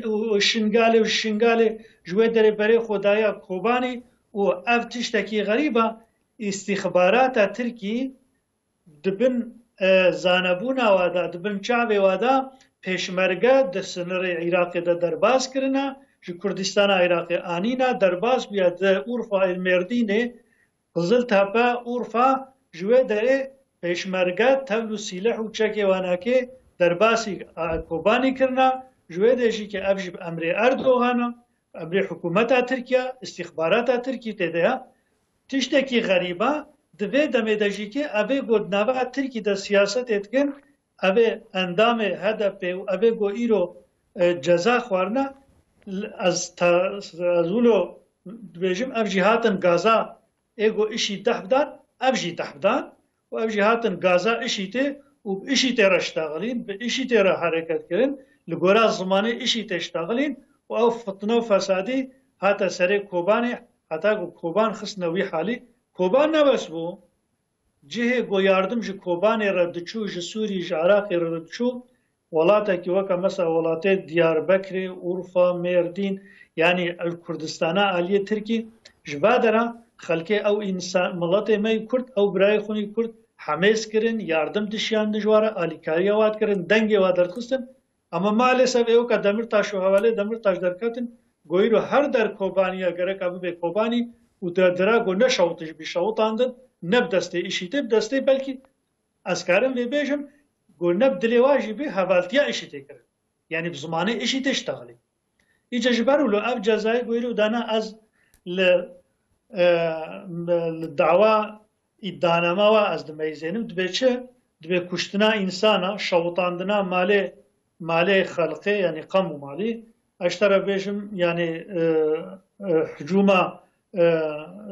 u Şingale jwe dere bere Xudaya Kobani u ev tişteki gariba استخبارات تركي دبن زانبونا وادا دبن چاوی وادا پیشمرگه د سنر عراق د درباز کرنا جو کردستان عراق آنینا درباز بیا د اورفا المردینه قزل تاپا اورفا جوه دره پیشمرگه تولو سیلح و چکی واناکه درباسی کوبانی کرنا جوه دیشی که افجب امر اردوغانا امر حکومت ترکیه استخبارات ترکیه تیده تشتکی غریبه دوی دمیدجی که اوه گودناوه ترکی دا سیاست اتکن اوه اندام هدف و اوه گو ایرو جزا خوارنا از اولو دویجم اف جهاتن گازا ایگو اشی تحبدان اف جی تحبدان و اف جهاتن گازا اشی ته و اشی ته رشتاغلین به اشی ته را حرکت کرن لگورا زمانه اشی ته اشتاغلین و او فتنه و فسادی حتی سر کوبانی حتی گو کوبان خسنوی حالی کوبان نبس بو جه گو یاردم جه کوبان ردچو جه سوری جه عراق ردچو ولاتا کی وکا مثلا ولات دیاربکر اورفا مردین یعنی کردستانا عالیه ترکی جبادرا خلکه او انسان ملت می کرد او برای خونی کرد حماس کرن یاردم دشیان دجواره آلیکاری واد کرن دنگ واد درخستن اما maalesef او که دمرتاش و حواله دمرتاش درکتن گویرو هر در کوبانیا گرک ابو به کوبانی و درا گو نشوتش بشوتاندن نب دسته اشیته دسته بلکه اسکارم و بیجم گو نب دلواجی به حوالتیا اشیته کرد یعنی بزمانه اشیته اشتغلی ایجا جبرو لو اف جزای گویرو دانا از لدعوا iddianama ve az demeyizenim dbeçe dbe kuştuna insana şavutandına male halkı yani kamu mali aştara bejim yani hücuma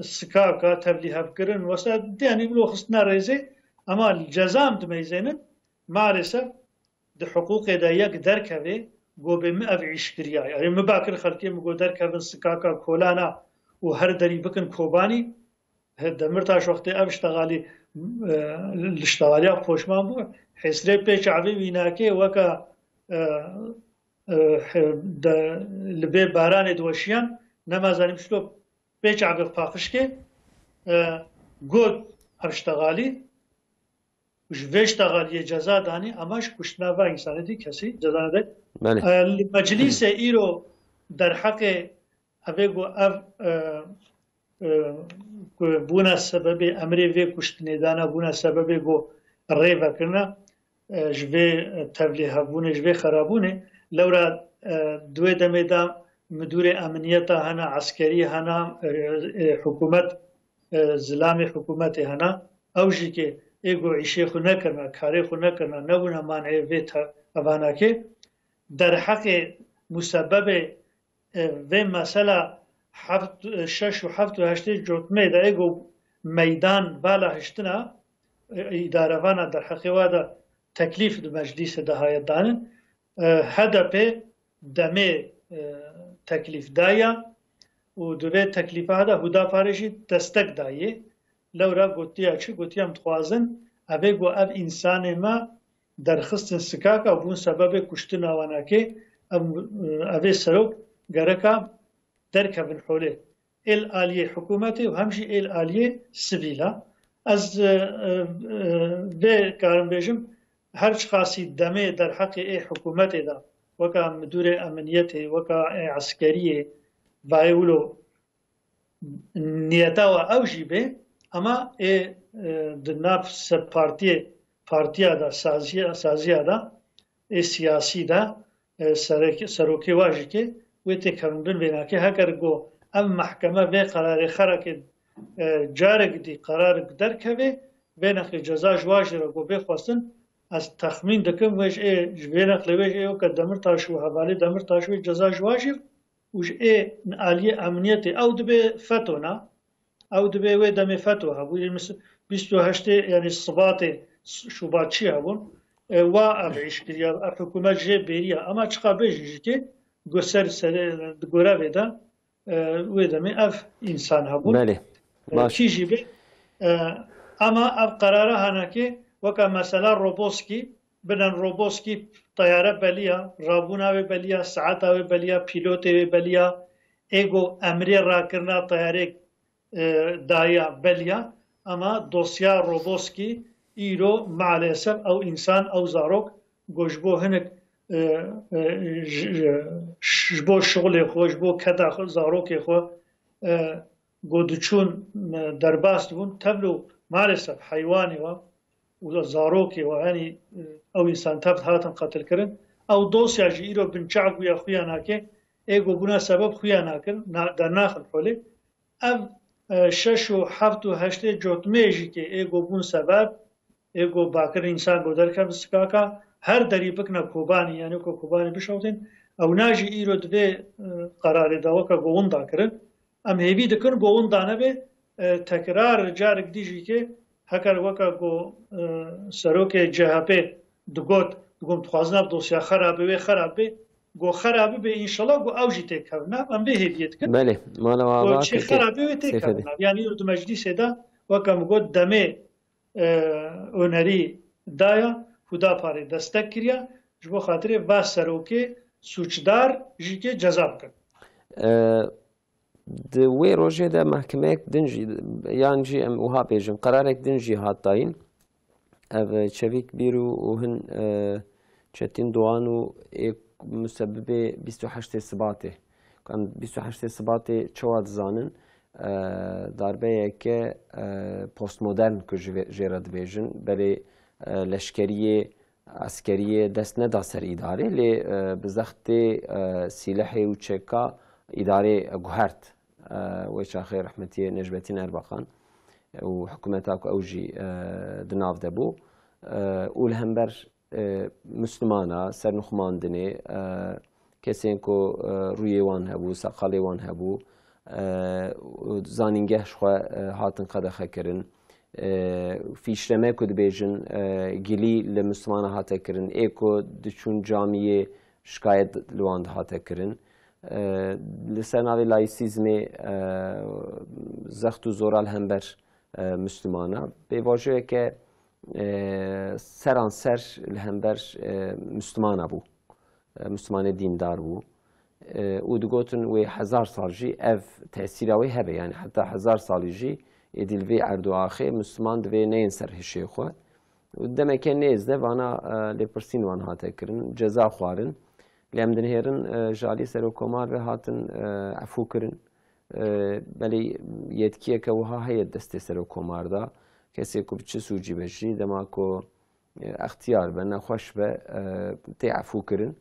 sıkaka tebliğ kırın vasa yani bu xistna reze ama cezam demeyizenim maalesef de hukuk edayek derkeve gobemi ev işkiriya yani mübakir halkı mı go derkevin sıkaka kolana و هر دری بکن کوبانی دمرتاش وقتی اب اشتغالی خوشمان بود حسره پیچ عوی ویناکه وکا لبه باران دوشیان نمازانیم شلو پیچ عوی فاقش که گود اب اشتغالی و اشتغالی جزا دانی اماش کشتنا و انسانی دی کسی جزا نده مجلس ایرو در حق اوه اف بونا سبب امری وی کشتنی دانا بونا سبب گو ریوا کرنا جوه تبلیغ بونه جوه خرابونه لورا دوی دمه دا مدور امنیت هنا عسکری هنا حکومت زلام حکومت هنا اوجی که ایگو عیشه خو نکرنا کاری خو نکرنا نبونا مانعی وی اوانا که در حق مسبب و مثلا شش و هفت و هشت جرمه دا ایگو میدان بالا هشتنا اداره وانا در حقیقت تکلیف دو مجلس ده های دانن هدف دمه تکلیف دایا و دوی تکلیف هدا هدا فارشی دستک دایه لورا گوتیا چی گوتیا متخوازن اوه گو اب انسان ما در خستن سکاکا و بون سبب کشتن آوانا که اوه سروک گرکا درکبن حوله آلیه حکومتی و همچی آلیه سیویلا از به کارم بیشم هر خاصی دمه در حق حکومت دا وکا مدور امنیت وکا عسکریه وایولو نیتا و اوجی به اما دناف پارتیا دا سازیا دا سیاسی دا سروکی واجی که ویتی کردن بینا که هکر گو ام محکمه به قرار خرک جارگ دی قرار در که بینا که جزا جواجی را گو بخواستن از تخمین دکم ویش بینا خلویش ایو که دمر تاشو حوالی دمر تاشو جزا جواجی وش آلیه امنیت او دبی فتونا او دبی وی دمی فتو ها بود مثل 28 یعنی صبات شوباتچی ها بون و ابعیش کریا حکومت جه بیریا اما چقا بیجی که گسر سر گوره ویدا ویدمی اف انسان ها بود چیزی به اما اف قراره هنه که وکا مثلا روبوسکی بدن روبوسکی طیاره بلیا رابونا و بلیا ساعتا و بلیا پیلوت و بلیا ایگو امری را کرنا طیاره دایا بلیا اما دوسیا روبوسکی ایرو معلسف او انسان او زاروک گوشبو هنک جبو شغل خو جبو کدا خو زاروک خو گودچون درباست بون تبلو معلسف حیوانی و زاروکی و هنی او انسان تبت هاتن قتل کرن او دوسیا جی ایرو بنچعب یا خویانا که ایگو بنا سبب خویانا کرن در ناخل حوله اف شش و هفت و هشت جوتمهجی که ایگو بون سبب ایگو باکر انسان گودر کرد سکاکا هر دری بکنا کوبانی یعنی کو کوبانی بشوتین او ناجی ایرو دوی قرار داوکا گوون دا کرن ام هیوی دکن گوون دانه به تکرار جارک دیجی که هکر وکا گو سروک جهپه دگوت دگم تخوازناب دوسیا خرابه و خرابه گو خرابه به انشالله گو اوجی تکرنا ام به هیویت کن بله مالا گو چه خرابه و تکرنا یعنی اردو مجلس دا وکم گو دمه اونری دایا خدا پاره دستک کریا جبو خاطر و سروکه سوچدار جی که جزاب کن دوی روژه ده محکمه دنجی یان جی ام اوها بیجن قرارک دنجی هات داین او چویک بیرو و هن چتین دوانو ایک مسبب 28 سباته کام 28 سباته چواد زانن darbe که پست مدرن که جرد بیجن بله لشکریه عسکریه دست ندا سر اداره لی بزخت سلاحی و چکا اداره گوهرت ویش آخر رحمتی نجبتین ارباقان و حکومتا که اوجی دناف دبو اول هم بر مسلمانا سر نخماندنه کسی که روی وان هبو سقالی وان هبو زانینگه شخوا هاتن قدخه کرن فیشرمه کد بیجن گلی لمسلمان هاته کرن ایکو دچون جامعه شکایت لواند هاته کرن لسناوی لایسیزم زخت و زورال هم بر مسلمانا به واجه که سران سر هم بر مسلمانا بو مسلمان دیندار بو و دگوتن و 1000 سال جی اف تأثیر وی هبه یعنی حتی 1000 سال جی ادیل وی اردو آخه مسلمان دوی نین سر هشی خو و دمکه نیزده وانا لپرسین وان هاته کرن جزا خوارن لیم دنهرن جالی سر و کمار به هاتن عفو کرن بلی یدکیه که وها هید دسته سر و کمار دا کسی که بچه سوجی بشی دما که اختیار به نخوش به تی عفو کرن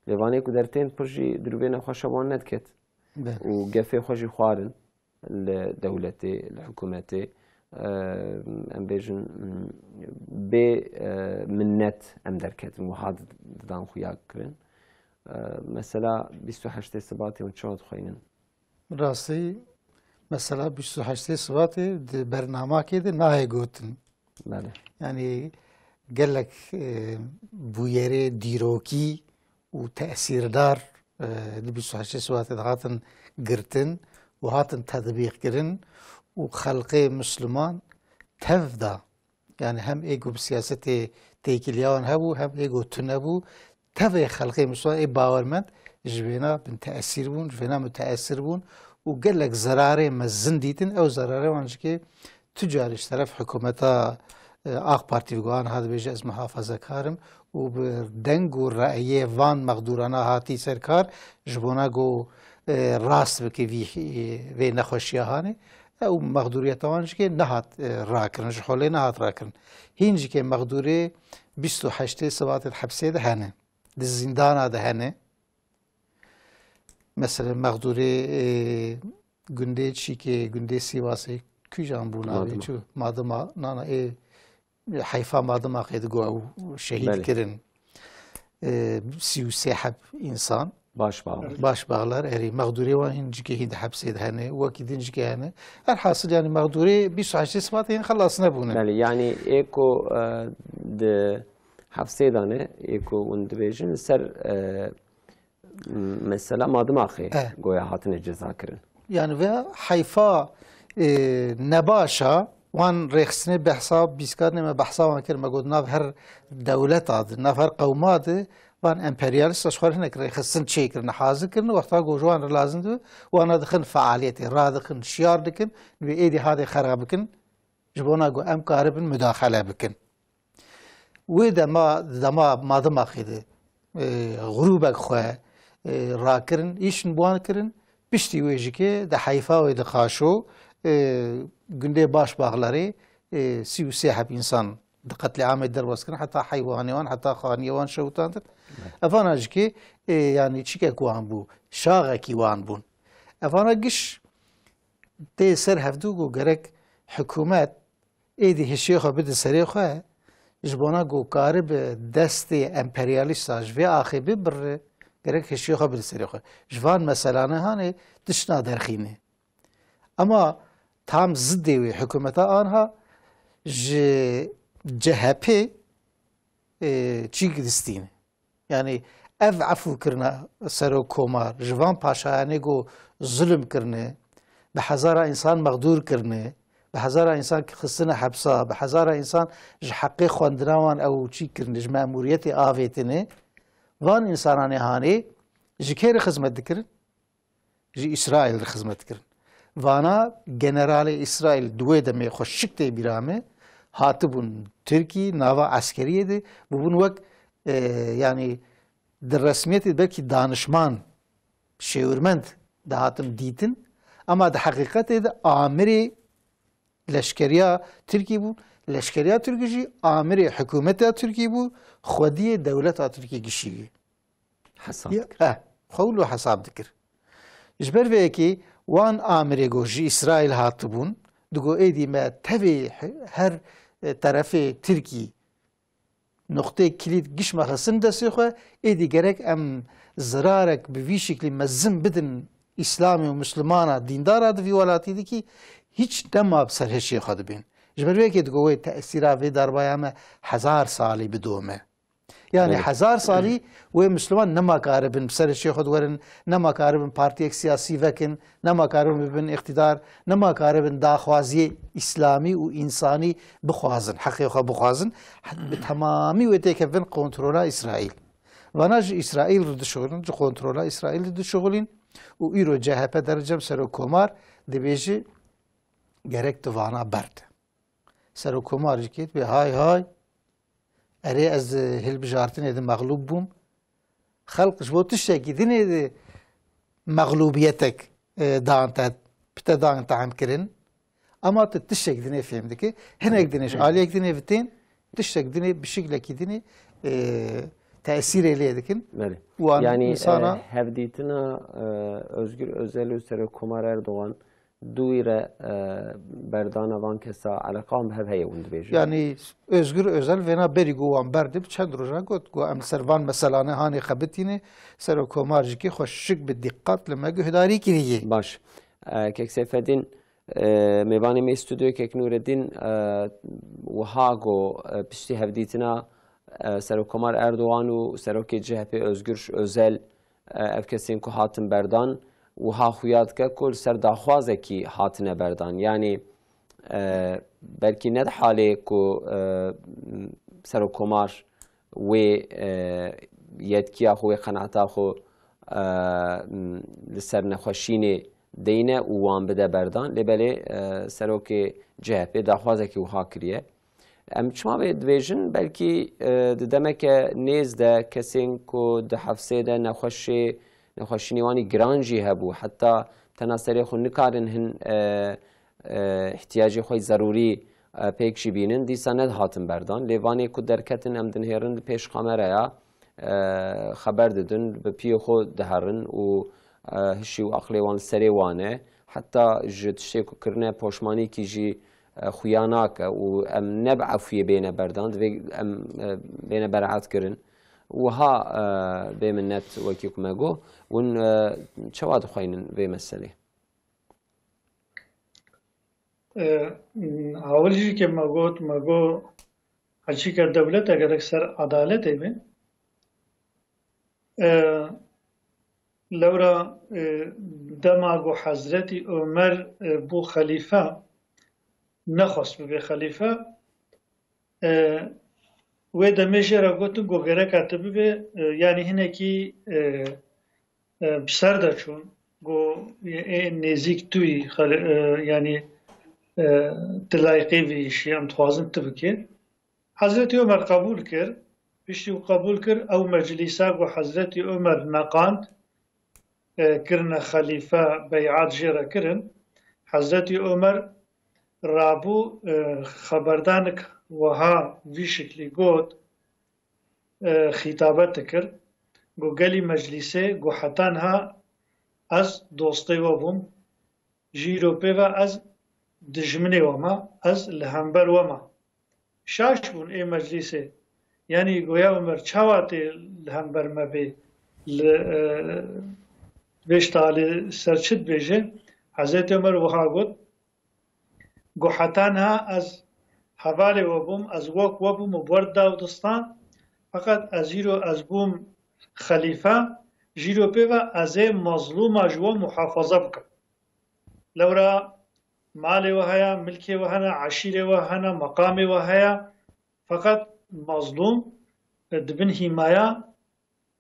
لیوانی که در تین پرجی دروبه نخوش وان ندکت و گفه خوشی خوارن لدولة الحكومة ام بيجن بمنت ام دركت وهاد دان خويا كرن مثلا 28 سباتي ونشوت خوينن راسي مثلا 28 سباتي برنامه كده ناهي قوتن بله يعني قال لك بويري ديروكي وتأثيردار ل 28 سباتي هاتن قرتن وهاتن تطبيق كرن وخلقي مسلمان تفدا يعني هم ايجو بسياسة تيكليان هبو هم ايجو تنبو تفي خلقي مسلمان اي باورمند جبنا بنتأثير بون جبنا متأثر بون وقال لك زراري مزن ديتن او زراري وانجكي تجارش طرف حكومتا اخ بارتي بقوان هذا بيجي از محافظة كارم وبدنگ والرأيي وان مقدورانا هاتي سركار جبونا جو راست بکی وی نخوشیه هانه او مقدوریت آنش که نهات را کرن جحوله نهات را کرن هینجی که مقدوری 28 سبات الحبسه ده هنه ده زندانه ده هنه مثلا مقدوری گنده چی که گنده سیواسه کجان بونه چو مادما نانا ای حیفا مادما قید گو او شهید کرن 33 حب انسان باش باغlar eri mağduri ve hinciki hindi hapsiydi hani o ki dinciki hani her hasıl yani mağduri bir saçlı sıfatı yani خلصنا bunu. Yani eko de hapsiydi eko undibejin ser mesela madım axi goya hatine ceza kirin. Yani ve hayfa nebaşa وان رخصني بحساب بيسكارني ما بحساب ما كلمة قد ناف هر دولة عاد ناف هر قومات وان امبريالست اشخاص هناك رخصن شيء كرنا حاضر كرنا وقتها جوجوان لازم وانا دخن فعاليتي را دخن شيار دكن بإيدي هذا خراب كن جبونا جو ام كاربن مداخله بكن ودا ما مادم اخيده غروبك خو راكرن ايشن بوان كرن بشتي ويجيكي ده حيفا ودا خاشو günde baş bağları siyasi hep insan dikkatli Ahmet derbaskin hatta hayvaniyan hatta khaniyan şevtandır. Efanaj ki yani çike kuan bu şağa ki wan bun. Efana giş te ser hevdu go gerek hükümet edi hişiye bide seri xwe jbona go karib desti emperyalist saj ve axibi bir gerek hişiye bide seri xwe. Jvan meselane hani dışna derxine. Ama tam ziddi ve hükümete anha CHP çi gidistine. Yani ev afu kirna sero komar, jvan paşayane go zulüm kirne, به هزار انسان مقدور کرنه به هزار انسان که خصنا حبسا به هزار انسان حقی خواندنوان او چی کرنه مأموریت آویتنه وان انسانان هانی جکیر خدمت دکرن جی اسرائیل خدمت کرن وانا جنرال اسرائیل دوی دمی خوشکته بیرامه هاتبون ترکی نوا عسکریه ده ببون وقت yani در رسمیت belki danışman şeurmend dağıtım ditin ama da hakikati de amiri leşkeriya Türkiye bu leşkeriya Türkiye amiri hükümeti Türkiye bu xwediye devlet Türkiye gişi حساب xawlu hesap dikir jber ve ki wan amiri goji İsrail hatibun digo edi me tabi her tarafı Türkiye نقطه کلید گیش مخصن دستی خو ایدی گرک ام زرارک به وی شکلی مزم بدن اسلامی و مسلمانا دیندارا دوی ولاتی دی کی هیچ دما بسر هشی خود بین جبروی که دگوی تأثیرا وی دربایامه 1000 سالی بدومه yani 1000 sali ve Müslüman ne makaribin bser hşi xud werin ne makaribin partiyek siyasi vekin ne makaribin bin iktidar ne makaribin daxwazi İslami u insani bixwazin haqiqa bixwazin bi tamamî ve tekevin kontrola İsrail vanaj İsrail rdı şoğlin kontrola İsrail rdı şoğlin u îro CHP derecem sero komar dibêjî gerek tivana berd sero komar jikêt ve hay اري از هل بجارتين هذا مغلوب بوم خلق جبو تشتكي دني مغلوبيتك دانت بتا دانت عم كرن اما تشتكي دني فهمتك هناك دنيش عليك دني فتين تشتكي دني بشكل دني تأثير إليه لكن yani hevditine Özgür Özel Üsteri Kumar Erdoğan دویره بردان وان کسا علاقام به هی وند بیجی. Yani Özgür Özel ve na beri govan berdi çend roja got go am servan mesela ne hani xabetine ser komarji ki xoşşik bi dikkat lema gühdari kiriye. Baş. Kek sefedin mevani me stüdyo kek Nureddin و هاگو پشتی هفدیتنا سرکمار اردوغان و سرکی CHP Özgür Özel ev kesin ku hatın berdan و ها خویاد که کل سرداخوازه کی هاتنه بردان یعنی بلکی ند حاله کو سرکمار و یدکیا خو قناعتا خو لسر نخوشینه دینه و وان بده بردان لبله سروک CHP داخوازه کی و ها کریه ام شما به دویژن بلکی دمک نیز ده کسین کو ده حفظه ده نخوشی نخوشینیوانی گرانجی هبو حتی تناسری خو نکارن هن احتیاجی خوی ضروری پیکشی بینن دیسا ند هاتن بردان لیوانی کو درکتن ام دنهرن پیش کامره یا خبر دادن به پی خو دهرن و هشی و اقلی وان سری وانه حتی جتشتی کو کرنه پوشمانی کی جی خویاناک و ام نبعفی بین بردان ام بین برعات کرن وها بمنت وكيكم اجو ون شواد خوينن بمساله اولجی که مگو هرچی که دولت اگر اکثر عدالت ایبن لورا دماغو حضرت عمر بو خلیفه نخواست به خلیفه و دمیشه را گفتن گوگره کاتبی به یعنی هنه کی بسر داشون گو نزیک توی یعنی تلاقی ویشی ام توازن تبکه حضرت عمر قبول کرد بشتی و قبول کرد او مجلسا و حضرت عمر نقاند کرن خلیفه بیعات جرا کرن حضرت عمر رابو خبردانک وها وی شکلی گوت خطابت کرد گو گلی مجلسه گو حتانها از دوستی و بوم جیرو پیو از دجمنی وما از لهمبر وما شاش بون ای مجلسه یعنی گویا عمر چاواتی لهمبر مبی بشتالی سرچد بیجه حضرت عمر وها گوت گو حتانها از حوالی و بوم از وک و بوم و برد داودستان فقط از جیرو از بوم خلیفه جیرو پیو از مظلوم اجوا محافظه بکن لورا مال وهایا ملکی وهنا عشیر وهنا مقام وهایا فقط مظلوم دبن حمايه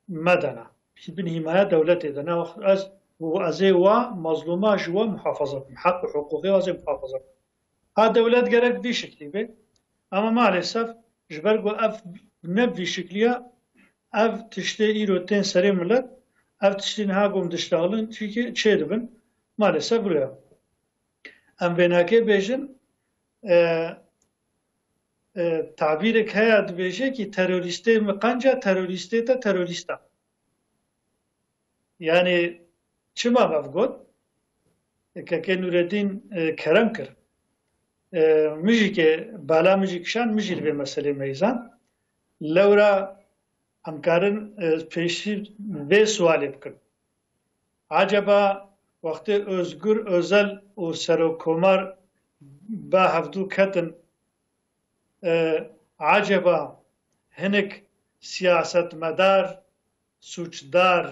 مدنا دبن حمايه دولت دنا از و مظلومه جوا محافظه حق حقوقي وازي محافظه هذا دولت جرك في شكلي به اما مالسف جبرجو اف نبي شكليه اف تشتي ايرو تين سري ملت اف تشتي نهاقوم دشتغلن شي دبن مالسف بريا ام بناكي بيجن تعبيرك هيا دبيجي كي تروريستي مقنجا تروريستي تا تروريستا يعني چما مفقود كاكي نور الدين كرم كر مجي كي بالا مجي كشان مجي لبي مسألة ميزان لورا امكارن پیشی به سوالی بکن عجبا وقتی özgür özel و سروکومار با هفدو کتن عجبا هنک سیاست مدار سوچدار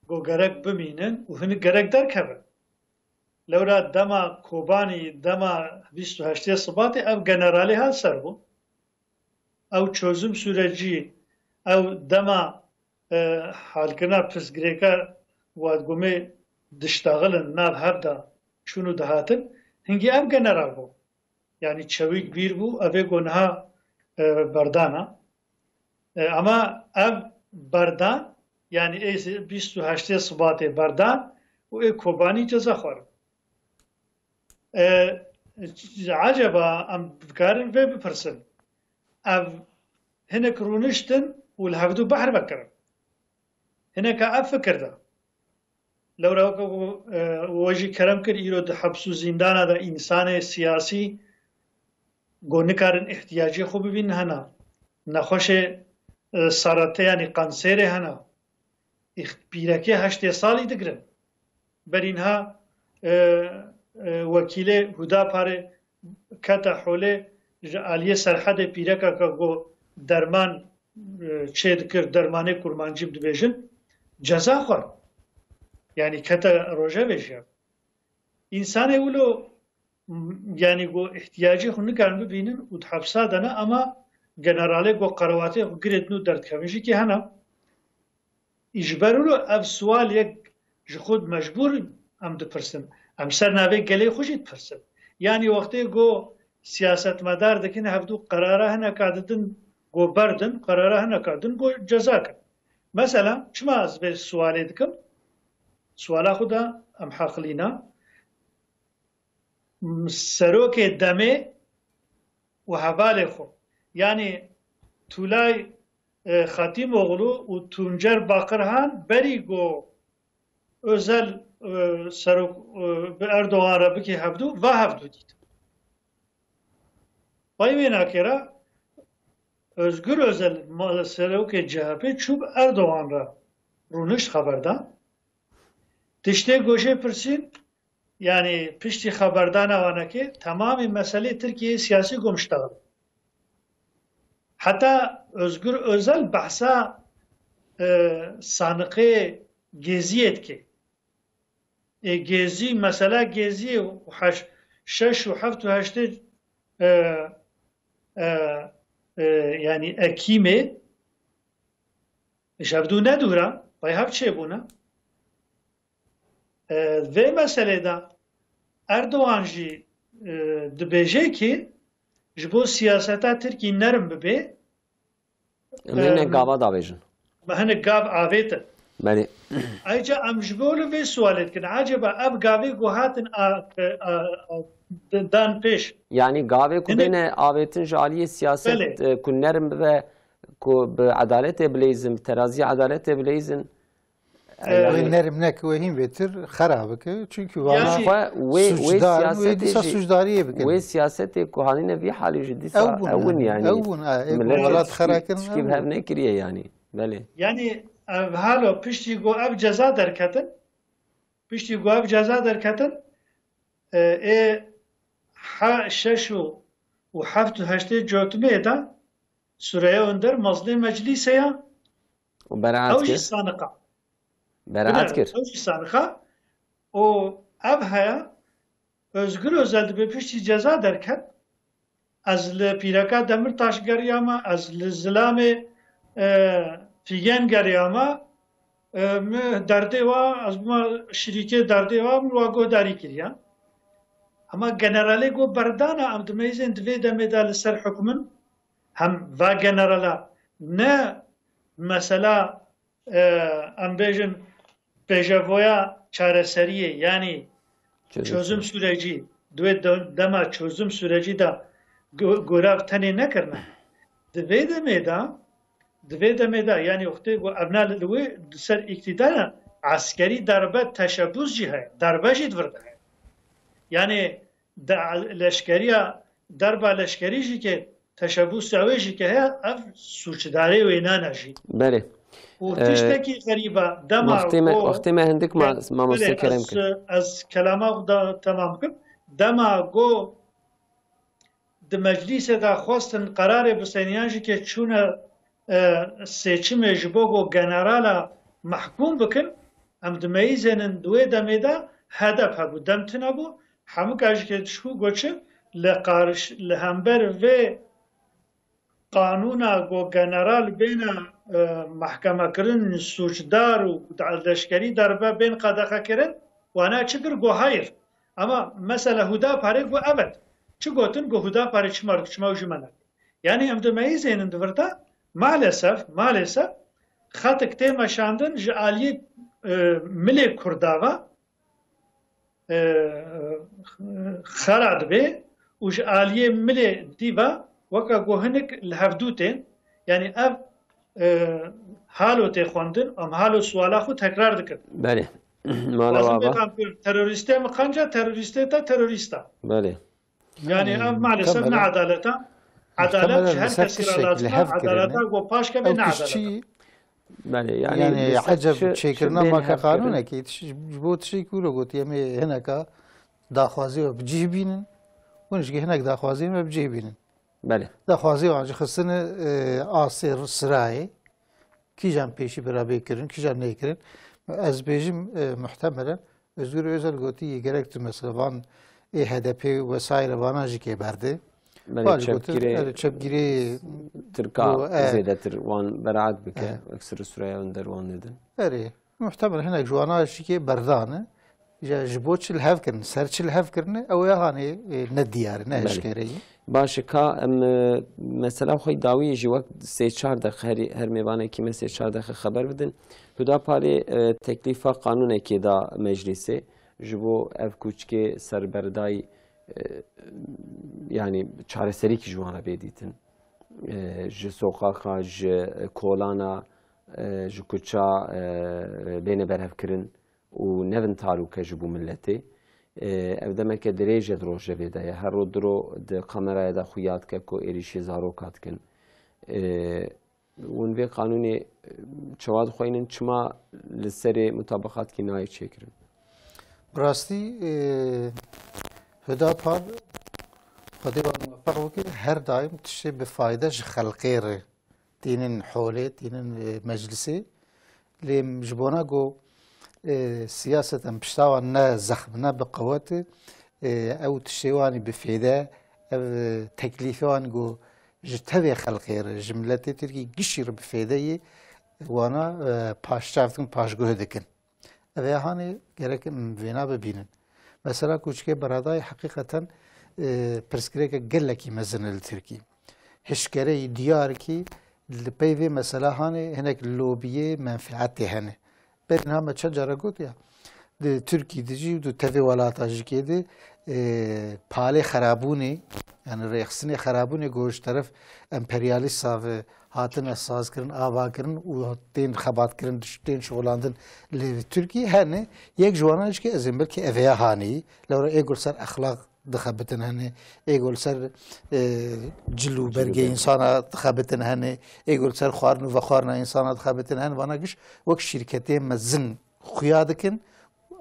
گو گرک بمینن و هنک گرک در کبن لورا دما کوبانی دما 28 صباتی او جنرالی ها سر بو او çözüm süreci او دما حالکنا پسگریکا وادگومی دشتاغلن ناب هفدا چونو دهاتن هنگی ام جنرال بو yani çevik bir bu eve gonha bardana ama ev bardan yani 28 Şubat'ı bardan o kobani ceza xwar acaba am bikarin ve bipirsin ev hinek runiştin و الهفدو بحر بكر هناك أفكر ده لو رأوك وجي كرم كر إيرو ده حبسو زندان ده إنسان سياسي گونكارن احتياجي خوب بين هنا نخوش سرطة يعني قنصير هنا بيركي 8 سالي دقرن برينها وكيلة هدا پاره كتا حوله آلية سرحد بيركا كو درمان چه کرد درمانه کرمانجی بدبیجن جزا خور yani kata roja beşer insan evlo yani go ihtiyacı hunu karnı binin ud hapsa dana ama generale go karavate giretnu dert kamışı ki hana icbarulu ev sual yek jxud mecbur am de person am ser nave gele xujit person yani vakti go siyasetmedar dekin hevdu karara hana kadedin گو بردن قراره نکردن گو جزا کن مثلا چما از به سوال دکم سوالا خدا ام حقلینا سروک دمه و حوال خو یعنی طولای خاتم oğlu و تونجر باقرهان بری گو özel سروک به اردوغان را بکی هفدو و هفدو دید بایوی ناکرا Özgür Özel Serokê CHP çûb Erdoğan ra rûniş xeberdan tiştê goşê pirsîn yani piştî xeberdana wanekê temamê meselê Tirkiyeyê siyasî gomştaxil heta Özgür Özel behsa sanıqê geziyê dike gezî mesela gezî 6 û 7 yani Ekim'e şevdu ne dura bayhap çebuna ve meselede Erdoğan ji dibêje ki ji bo siyaseta Tirkî nerim bibe Emrine gava davêjin. me hinek gav avêtin. Belê. Ayrıca em ji bo li vê sualê dikin acaba ev gavê ku hatin dan pêş Yani gavê ku bêne avêtin ji aliyê siyaset ku nerim bibe ku bi edaletê bilêzin, bi teraziyê edaletê bilêzin. Ve nerim nek ve him vetir xarab ki çünkü vana Wê disa suçdariye bikin. Wê siyasetê ku hanîne vî halî ji dîsa ewin yani. Ewin welat xarakin. Tişkî bi hev nekiriye yani. Belê. Yani ev halo piştî ku ev ceza derketin piştî ku ev ceza derketin şeş û heft û heştê cotmê de Suriye önder mazlê meclîsê ya û beraat ew jî kir. sanıqa. Beraat kir. Ew jî sanıqa û ev heye Özgür Özel dibe piştî ceza derket ez li Pîreka Demirtaş geriyama ez li Zilamê Figen geriyama derdê wa ez bima şirîkê derdê wa min wa guhdarî kiriya. Ama generalê got berdana em dimeyzên divê demê de li ser hukmin hem va generala ne mesela em bêjin pêjevoya çareseriyê yani çözüm süreci divê dema çözüm süreci de gorav tenê nekirine divê demê de yani wextê ku evna li wê ser iktidara askerî darbe teşebbüs jî heye darbe jî divirde heye yani leşkeriya darba leşkerî jî ke teşebbüsa wê jî ke heye ev suçdarê wê nane jî. Belê. û tiştekî xerîba dema Wextê me hindik mamoste kerem kir. Ez kelama da temam kim dema got di meclîsê de xwestin qerarê biseniyan jî ke çûne seçimê ji bo ku generala mehkûm bikin em di meyîzên di wê demê de hedef hebû dem tune bû hemûka jî ke tişkû goçin li hember vê qanûna ku general bêne mehkemekirin suçdar û leşkerî derbe bên qedexekirin wana çi kir got hayır ama mesela Hûdaparê got evet çi gotin got Hûdaparê çima jî me nekir yani em di meyîzên divirda maalesef xetek tê meşandin ji aliyê milê Kurdava xera dibe û ji aliyê milê dîva weka ku hinek li hevdû tên yani ev halo tê xwendin em halo swala xwe tekrar dikin. Belê. Mala baba. Teroristê mi qenca teroristê te terorîsta. Belê. Yani ev maalesef ne adaleta adalet ji her kesî re lazim adaleta ku paş keve ne adaleta. Belê yani heceb çêkirina maka qanûnekê ji bo tişê ku gotiye me hineka daxwazî ve bicih bînin hûn ji hinek daxwazîn ve bicih bînin. Belê. Daxwazî wan ji xistinê asê sirayê kîjan pêşî birabê kirin kîjan nêkirin ez bêjim muhtemelen Özgür Özel gotiye gerek tu mesela van HDP vesaire vana jî kê berdi. Çepgirê Tirka zêdetir wan beraat bike eksir Suriye önder wan nedin. Erê muhtemelen hinek ji wana jî kê berdane ji bo çi li hev kirin ser çi li hev kirine ew ê hanê ne diyar ne eşkereyî. Baş ka em mesela xwe dawiyê jî wek sê çar deqe her mêvanekî me sê çar deqe xeber bidin. Hûdaparê teklîfa qanûnekê da meclîsê ji bo ev kûçikê serberdayî yani çareserîkî ji wan re bêdîtin. Ji soqaxa, ji kolana, ji kuça bêne berhevkirin û nevin tarûke ji bo milletê. Ev demeke dirêj di rojevê de ye her roj diro di kameraya de xuya dike ku êrişî zaroka dikin. Hûn vê qanûnê çawa dixwînin çima li serê mutabeqatkî nayê çêkirin. Rastî Hûdapar xwedê wan muwefeq bike her daim tiştê bi fayda ji xelkê re tînin holê tînin meclisê lê ji bona got siyaseten pişta wan ne zexm ne bi qewetê ew tiştê wanî bi fêde ev teklîfê wan got ji tevê xelkê re ji milletê Tirkî gişî re bi fêdeyê wana paşçavtin paşguh dikin. Ev ê hanê gerek em vêna bibînin. Mesela kûçikê beradayî heqîqeten پرسکرێکە گەلێکی مەزنە لە تورکی هشکەرەی دیارکی li peyvê mesela hani hinek lobiyê menfiatê hene. Berî me çend cara got ya di Tirkiyê jî du tevê welata ji kê de palê xerabûnê yani rêxistinê xerabûnê got ji teref emperyalîst savê hatin esazkirin, avakirin û tên xebatkirin, tên şolandin li Tirkiyê hene yek ji wanan jî ez ê belkî ev ya hanî lewra ê got ser exlaq dixebitin hene ê got ser cil û bergê insana dixebitin hene ê got ser xwarin û vexwarina insana dixebitin hene vana giş wek şîrketê mezin xuya dikin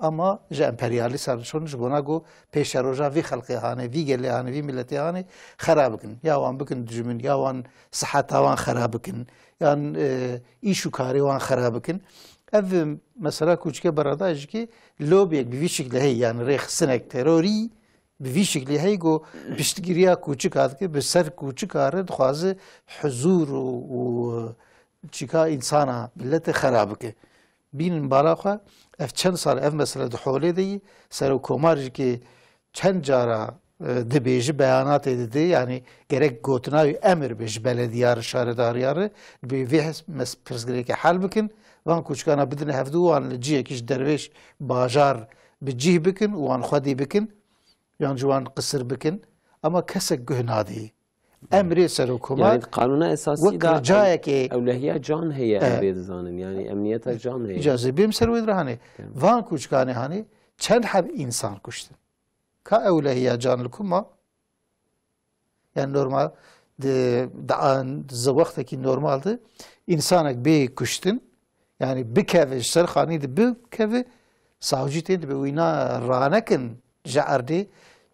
ama ji emperyalîstan şon ji bona got pêşeroja vî xelkê hane vî gelê hane vî milletê hane xerab bikin ya wan bikin dijmin ya wan siheta wan xerab bikin yan îş û karê wan xerab bikin ev mesela kûçike berada jî kê lobiyek bi vî şeklê heye yani rêxistinek terorî bi vî şeklê heye got piştgiriya kûçik hatike bi ser kûçik are dixwaze huzûr û çîka insana milletê xerab bike bînin bala xwe ev çend sal ev mesela di holê de serokkomar jî kê çend cara dibêji beyanatê dide yani gerek gotina wî emir be ji belediyar şaredariyar bi vê pirsgirêkê hel bikin van kûçikana bidin hevdû wan li ciyekî ji dervêş bajar bi cih bikin û wan xwedî bikin yan ji wan qisir bikin ama kesek guh nadî emrê serokkomar yani kanuna esasî da cayekê ewlehiya can heye em bê dizanin yani emniyeta can heye icazê bêm ser wê hani van kûçikanê hani çend heb insan kuştin ka ewlehiya can li kuma yani normal wextekî normaldi insanek bê kuştin yani bikeve ji ser xanî de bikeve savcî tên dibe wîna ranekin ji erdê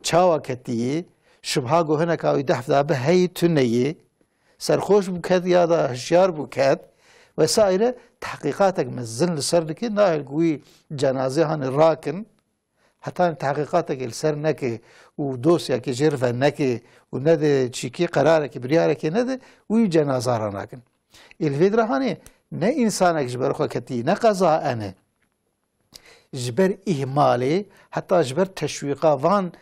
çawa ketiyê şibha got hineka wî deh da bi heyî tu neyê serxweş bû ket ya da hişyar bû ket vesaire tehqîqatek mezin li ser dike nahêl ku wî cenazê hani rakin heta tehqîqatek li ser neke û dosyakê jê rive neke û nede çîkî qerarekê biryarekê nede wî cenaza ranakin ê li vê de hani ne insanek ji ber xwe ketî ne qeza ene ji ber îhmalê heta ji ber teşwîqa van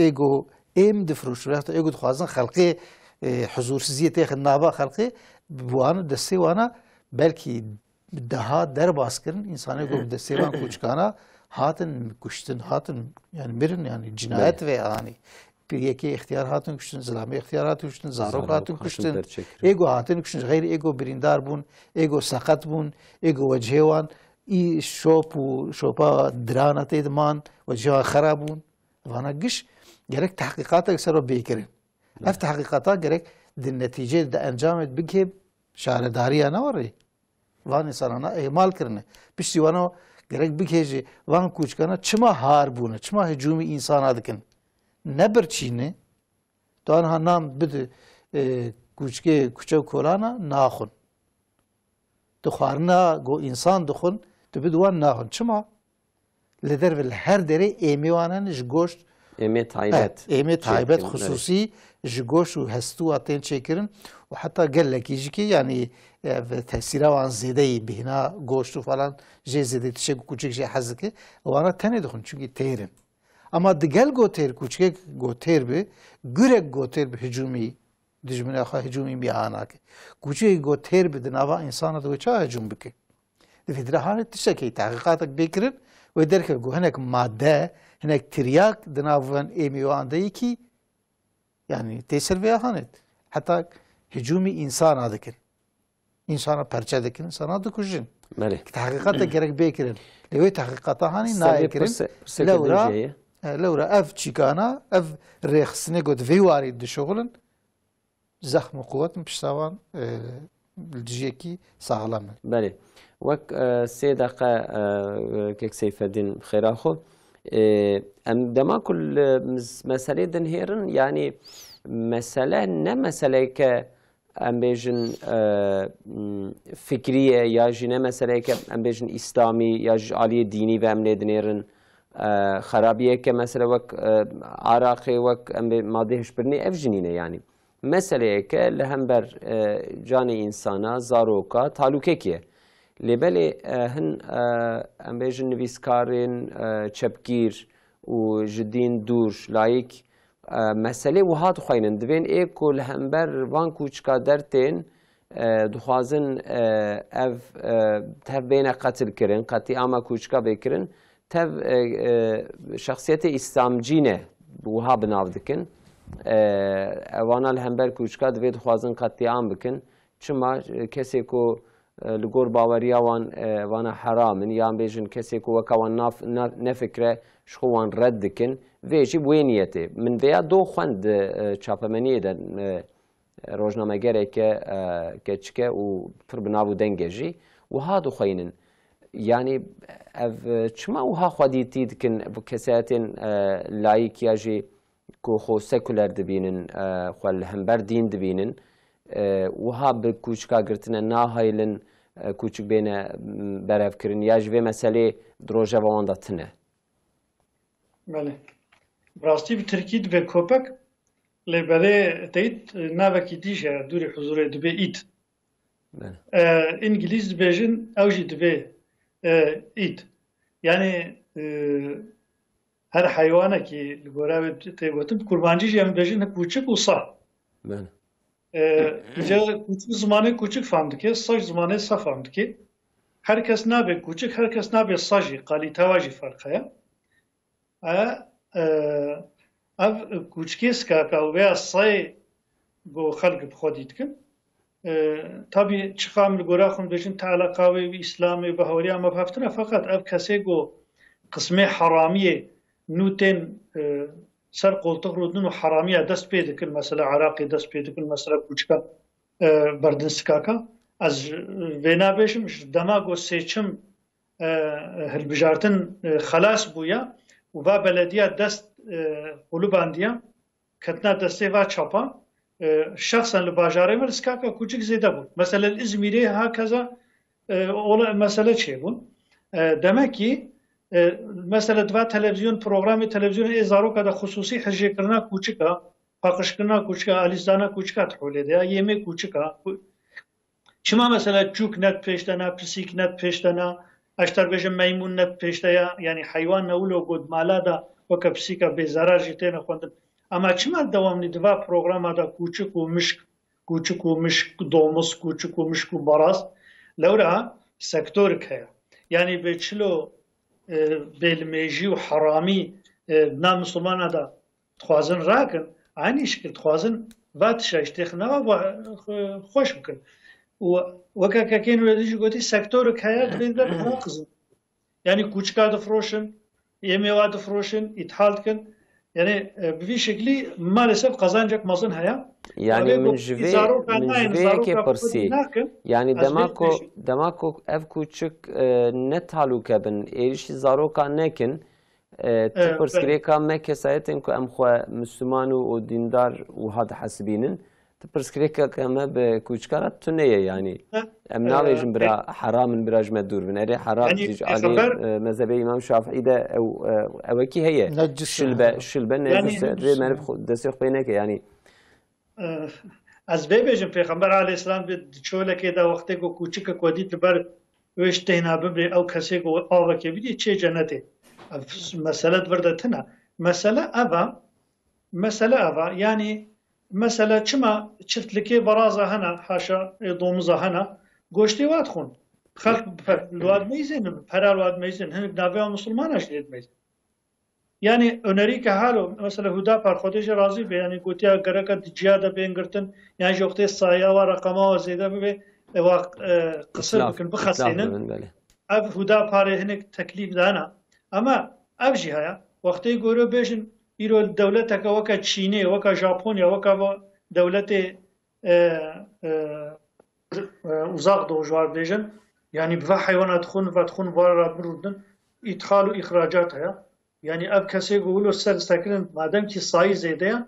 ê got êm difirûşin heta ê got dixwazin xelkê huzûrsiziyê têxin nava xelkê wan destê wana belkî deha derbas kirin insanê got bi destê wan kûçikana hatin kuştin hatin yani mirin yani cinayet ve hani bir yekê ixtiyar hatin kuştin zilamê ixtiyar hatin kuştin zarok hatin kuştin ê got hatin kuştin xeyr ê got birîndar bûn ê got seqet bûn ê got wecihê wan î şop û şopa dirana tê diman wecihê wan xerab bûn vana giş gerek tehqîqatek ser wê bêkirin ev tehqîqata gerek di netîcê de encamet bike şaredariya ne warê van insanana ihmal kirine piştî wana gerek bike jî van kûçikana çima har bûne çima hicûmî insana dikin ne birçîne tu aniha nam bide kûçikê kuçew kolana naxwin di xwarina got însan dixwin tu bide wan naxwin çima li derve li her derê êmê wan hene ji goşt êmê taybet xusûsî ji goş û hestûwa tên çêkirin û heta gelekî jî kê yanî tesîra wan zêdeyî bihîna goşt û falan jê zêdê tişek û kûçik jê hez dike wana tenê dixwin çunkî têrin ama di gel gotêr kûçikek gotêr bi gurek gotêr bi hicûmî dijminê xwe hicûmî bîhan nake kûçikek gotêr bi di nava insana de wê çawa hicûm bike di vê de hanê tiştekê tehqîqatek bêkirin wê derkeve got hinek madde hinek tiryak di nav êmî wan de yî kî yani tê ser vê hanet heta hicûmî insana dikin insana perçe dikin insana dikujin tehqîqatek gerek bêkirin lê wê tehqîqata hanî nayê kirin lewra ev çîkana ev rêxistinê got vê warî dişoxilin zexm û quwetin pişta wan ciyekî saxlam in belê wek sê deqe kek Seyfeddîn xêra xwe em dema ku meselê din hêrin yani mesele ne meseleyke em bêjin fikrî ye ya jî ne meseleyke em bêjin îslamî ya ji aliyê dînî ve em lê dinêrin xerabiyeke mesele wek Iraqê wek em bê madde hişbirnê ev jî nîne yani meseleyeke li hember canê insana zaroka talûkekî ye lê belê hin em bêjin nivîskarên çepgîr û ji dîn dûr layîk مسئله وها دخواینن دوین ای کل همبر وان کوچکا درتین دخوازن اف تف بین قتل کرن قطعاما کوچکا بکرن تف شخصیت اسلامجینه وها بناو دکن وانا الهمبر کوچکا دوید دخوازن قطعام بکن چما کسی کو لگور باوریا وانا حرامن یان بیجن کسی کو وکا وان نفکره شخوان رد دکن ویجی بوینیته من ویا دو خوند چاپمنیه ده روزنامه‌گره که چکه و پر بناو دنگجی و ها دو خوینن یعنی چما و ها خودی تید کن کساتین لایکی جی کو خو سکولر دبینن خال همبر دین دبینن و ها به کوچکا گرتن نهایلن کوچک بین برف کرن یا جوی مسئله دروژه وان داتنه. بله. راستی به ترکیه به کوپک لبله تایید نوکی دیشه دوری حضور دبی ایت. انگلیس دبیجن اوجی دبی ایت. یعنی هر حیوانه که لگورا تیگوتم kurbancı jem bejin küçük usa. İşte küçük zamanı küçük famdı ki, saç zamanı saf famdı ki. Herkes ne be küçük, herkes ne be sacı, kalitavacı farkaya. Ev küçükeska ka veya say bu halk bxoditkin. Tabi çıkam lgora xum bejin ta'alaka ve İslami bahawli ama faftına fakat ev kasego kısmı haramiye نوتين سر قولتق رودن و حرامية دست بيدكن مثلا عراقي دست بيدكن مثلا كوچكا بردنسكاكا از وينا بيشم دماغو سيچم هلبجارتن خلاص بويا و با بلدية دست قلوباندية كتنا دستي و چاپا شخصا لباجاري ورسكاكا كوچك زيده بون مثلا الإزميري هكذا مثلا چه بون demek ki مثلا دو تلویزیون پروگرام تلویزیون ازارو که خصوصی حجی کرنا کوچکا پاکش کرنا کوچکا آلیزدانا کوچکا تحوله ده yemek کوچکا شما مثلا چوک نت پیشتنا پسیک نت پیشتنا اشتر بجم میمون نت پیشتیا یعنی حیوان نولو گود مالا دا وک پسیکا به zarar جتن خوندن اما چما دواملی دو پروگرام دا کوچک و مشک دومس کوچک و مشک باراز لورا سکتور که یعنی به چلو بالميجي وحرامي بنام مسلمان هذا تخوازن راكن عيني شكل تخوازن فاتشا اشتخنا خوش ممكن وكا كاين ولادي قلتي سيكتور كايا بيندر ناقص يعني كوچكا دفروشن يميوا دفروشن يتحالكن يعني بفي شكلي maalesef kazanacak mazın haya yani من جوی که پرسی یعنی دماکو اف کوچک نه تعلق بن ایش زاروکا نکن تپرسکری کام نه کسایتن که ام خو مسلمان و دیندار و هاد حسبینن تپرسکری کام به کوچکارات تنیه یعنی ام ناویجن برا حرام براج مدور بن اری حرام تیج علی مذهب امام شافعی ده او کی هي شلبه نه مرف دسیخ بینه که یعنی از ببیجم پیغمبر علیه السلام به چوله که دا وقتی کو کوچیک کودیت بر وش تهنابه بر او کسی کو آوا که بیدی چه جنته مسئله وردتنا مسئله اوا yani mesela çima çiftlik baraza hana haşa domuza hana goşti vat khun xalq luad meyzen para luad meyzen hem nave Müslüman aşlet meyzen yani öneri ki halo mesela huda par xodej razı be yani gotiya garaka cihada bengirtin yani jokte saya ve rakama ve zeyda be kısır bakın bu khasinin ev huda par hinek teklif dana ama ev jihaya vakti görü bejin İro devlet vaka Çin'e, vaka Japonya, vaka devleti uzak doğu var diyeceğim. Yani bir hayvanat khun var burudun ithal ve ihracat ya. Yani ev kese gulu ser sakın madem ki sayı zeyde ya.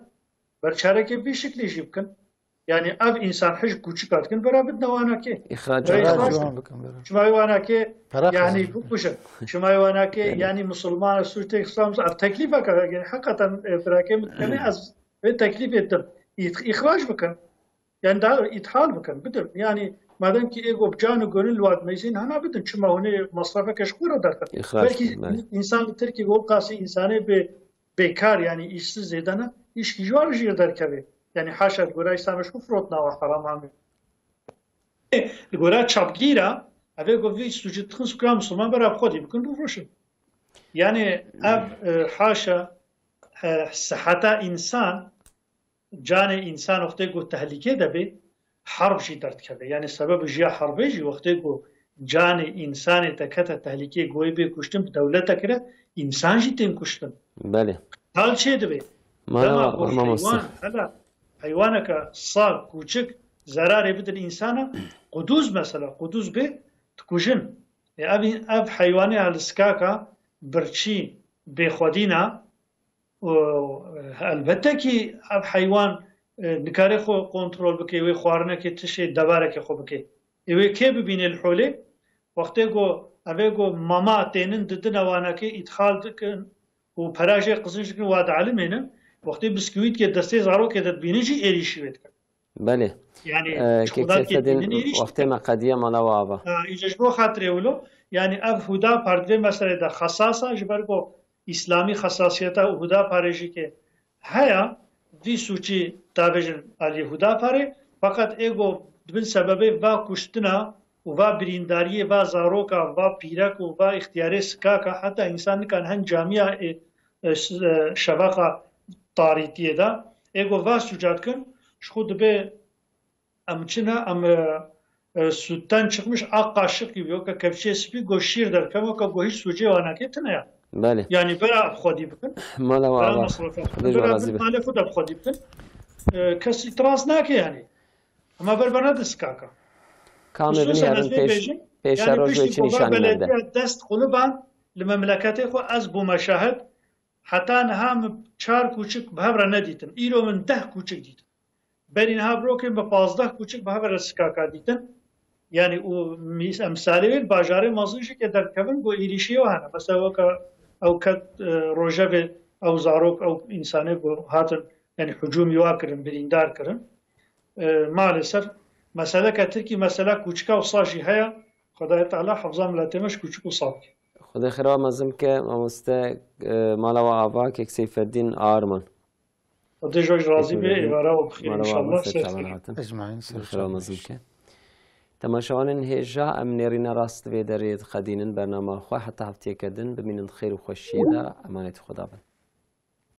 Berçare ki bir şekilde jibkin. Yani ev insan hiç küçük atkin beraber davana ki. İhracat. Şumayvana ki yani bu kuşa. Şumayvana ki yani Müslüman sürte İslam teklif akar yani hakikaten ferakem yani az ve teklif ettim. İhraç bakın. Yani daha ithal bakın. Bidir. Yani madem ki ego canı gönül vaat mecin hana bidin. Çünkü onu masrafa keşkur ederken. Belki insan Türkiye gol kası insanı bekar yani işsiz edene هیچکی جوار ژیر دەرکەوێت یعنی حاشا گۆرای ئیسلامش فرۆتناوە حەرام گۆرا چاپگیرە ئەvê گۆڤی سوجد تخن سوکرا مسلمان بەرا خۆدی بکن بفرۆشن یعنی ئەv حاشا سەحەتا ئینسان جانê ئینسان وەختێ گۆ تەهلیکێ دەبێ حرب jî derdkeve yani sebeb jiya herbê jî wextê ku canê însanê te kete tehlikê goyê bê kuştin bi dewletek re însan jî tên kuştin. Belê. Hal çê dibe? Dema ku heywan hela heywaneka sag kûçik zerarê bidin însana quduz mesela quduz bê dikujin. Ev heywanê heliskaka birçî bêxwedîna elbette ki ev heywan nikare xwe kontrol bike wê xwarinekê tişê devarekê xwe bike. Wê kê bibîne li holê wextê got evê got mama tênin didin ewanekê îdxal dikin û perajê qizin dikin wa dielimênin wextê biskûîtkê destê zarokê de dibînin jî êrîşî wê dikin. Belê. Yani wextê me qediya mala we ava. Îje ji bo xatirê wilo yani ev Hûdapar divê meselê de xesasa ji ber got İslamî xesasiyeta û Hûdaparê jî ke heya vî sûçî dabêjin aliyê Hûdaparê fakat êgo dibin sebebê va kuştina û va birîndariyê va zaroka va pîrek û va ixtiyarê sikaka heta însan nikan hin camiya şeveqa tarîtiyê de êgo va sûca dikin ji xwe dibe em çina em sûddan çıkmış a qaşiqî weka kevşê spî got şîr derkeve weka got hîç sûcê wan nake tune ya. Belê. Yani bera xwedî bikin. Mala we ava. Malê xwe de xwedî bikin. Kes îtiraz nake yani. Ama ber bana da sikaka. Kamê binêrin pêşa rojê çi nîşanî me bide. Dest xuluban li memleketê xwe ez bûme şahid heta niha min 4 kûçik bi hev re nedîtin. Îro min 10 kûçik dîtin. Berî niha birokên bi 15 kûçik bi hev re sikaka dîtin. Yani û emsalê wê bajarê mezin jî ke derkevin got êrîşiyê we hene. Mesela weka ew ket rojevê ew zarok ew însanê got hatin yani hücumî wa kirin, birîndar kirin. Maalesef meseleka Tirkî mesela kûçika û sa jî heya Xwedaya Teala hefza miletê me ji kûçik û sa bike. Xwedê xira mezin bike mamoste mala we ava kek Seyfeddîn Arman. Xwedê jî razî be êvara we bixîr inşallah. Ecmaîn Xira mezin bike. تماشاوانên hêja em nêrîna rast vê derê dixedînin bername xwe heta hefteyeke din bimînin xêr û xweşiyê de emanetî Xweda bin.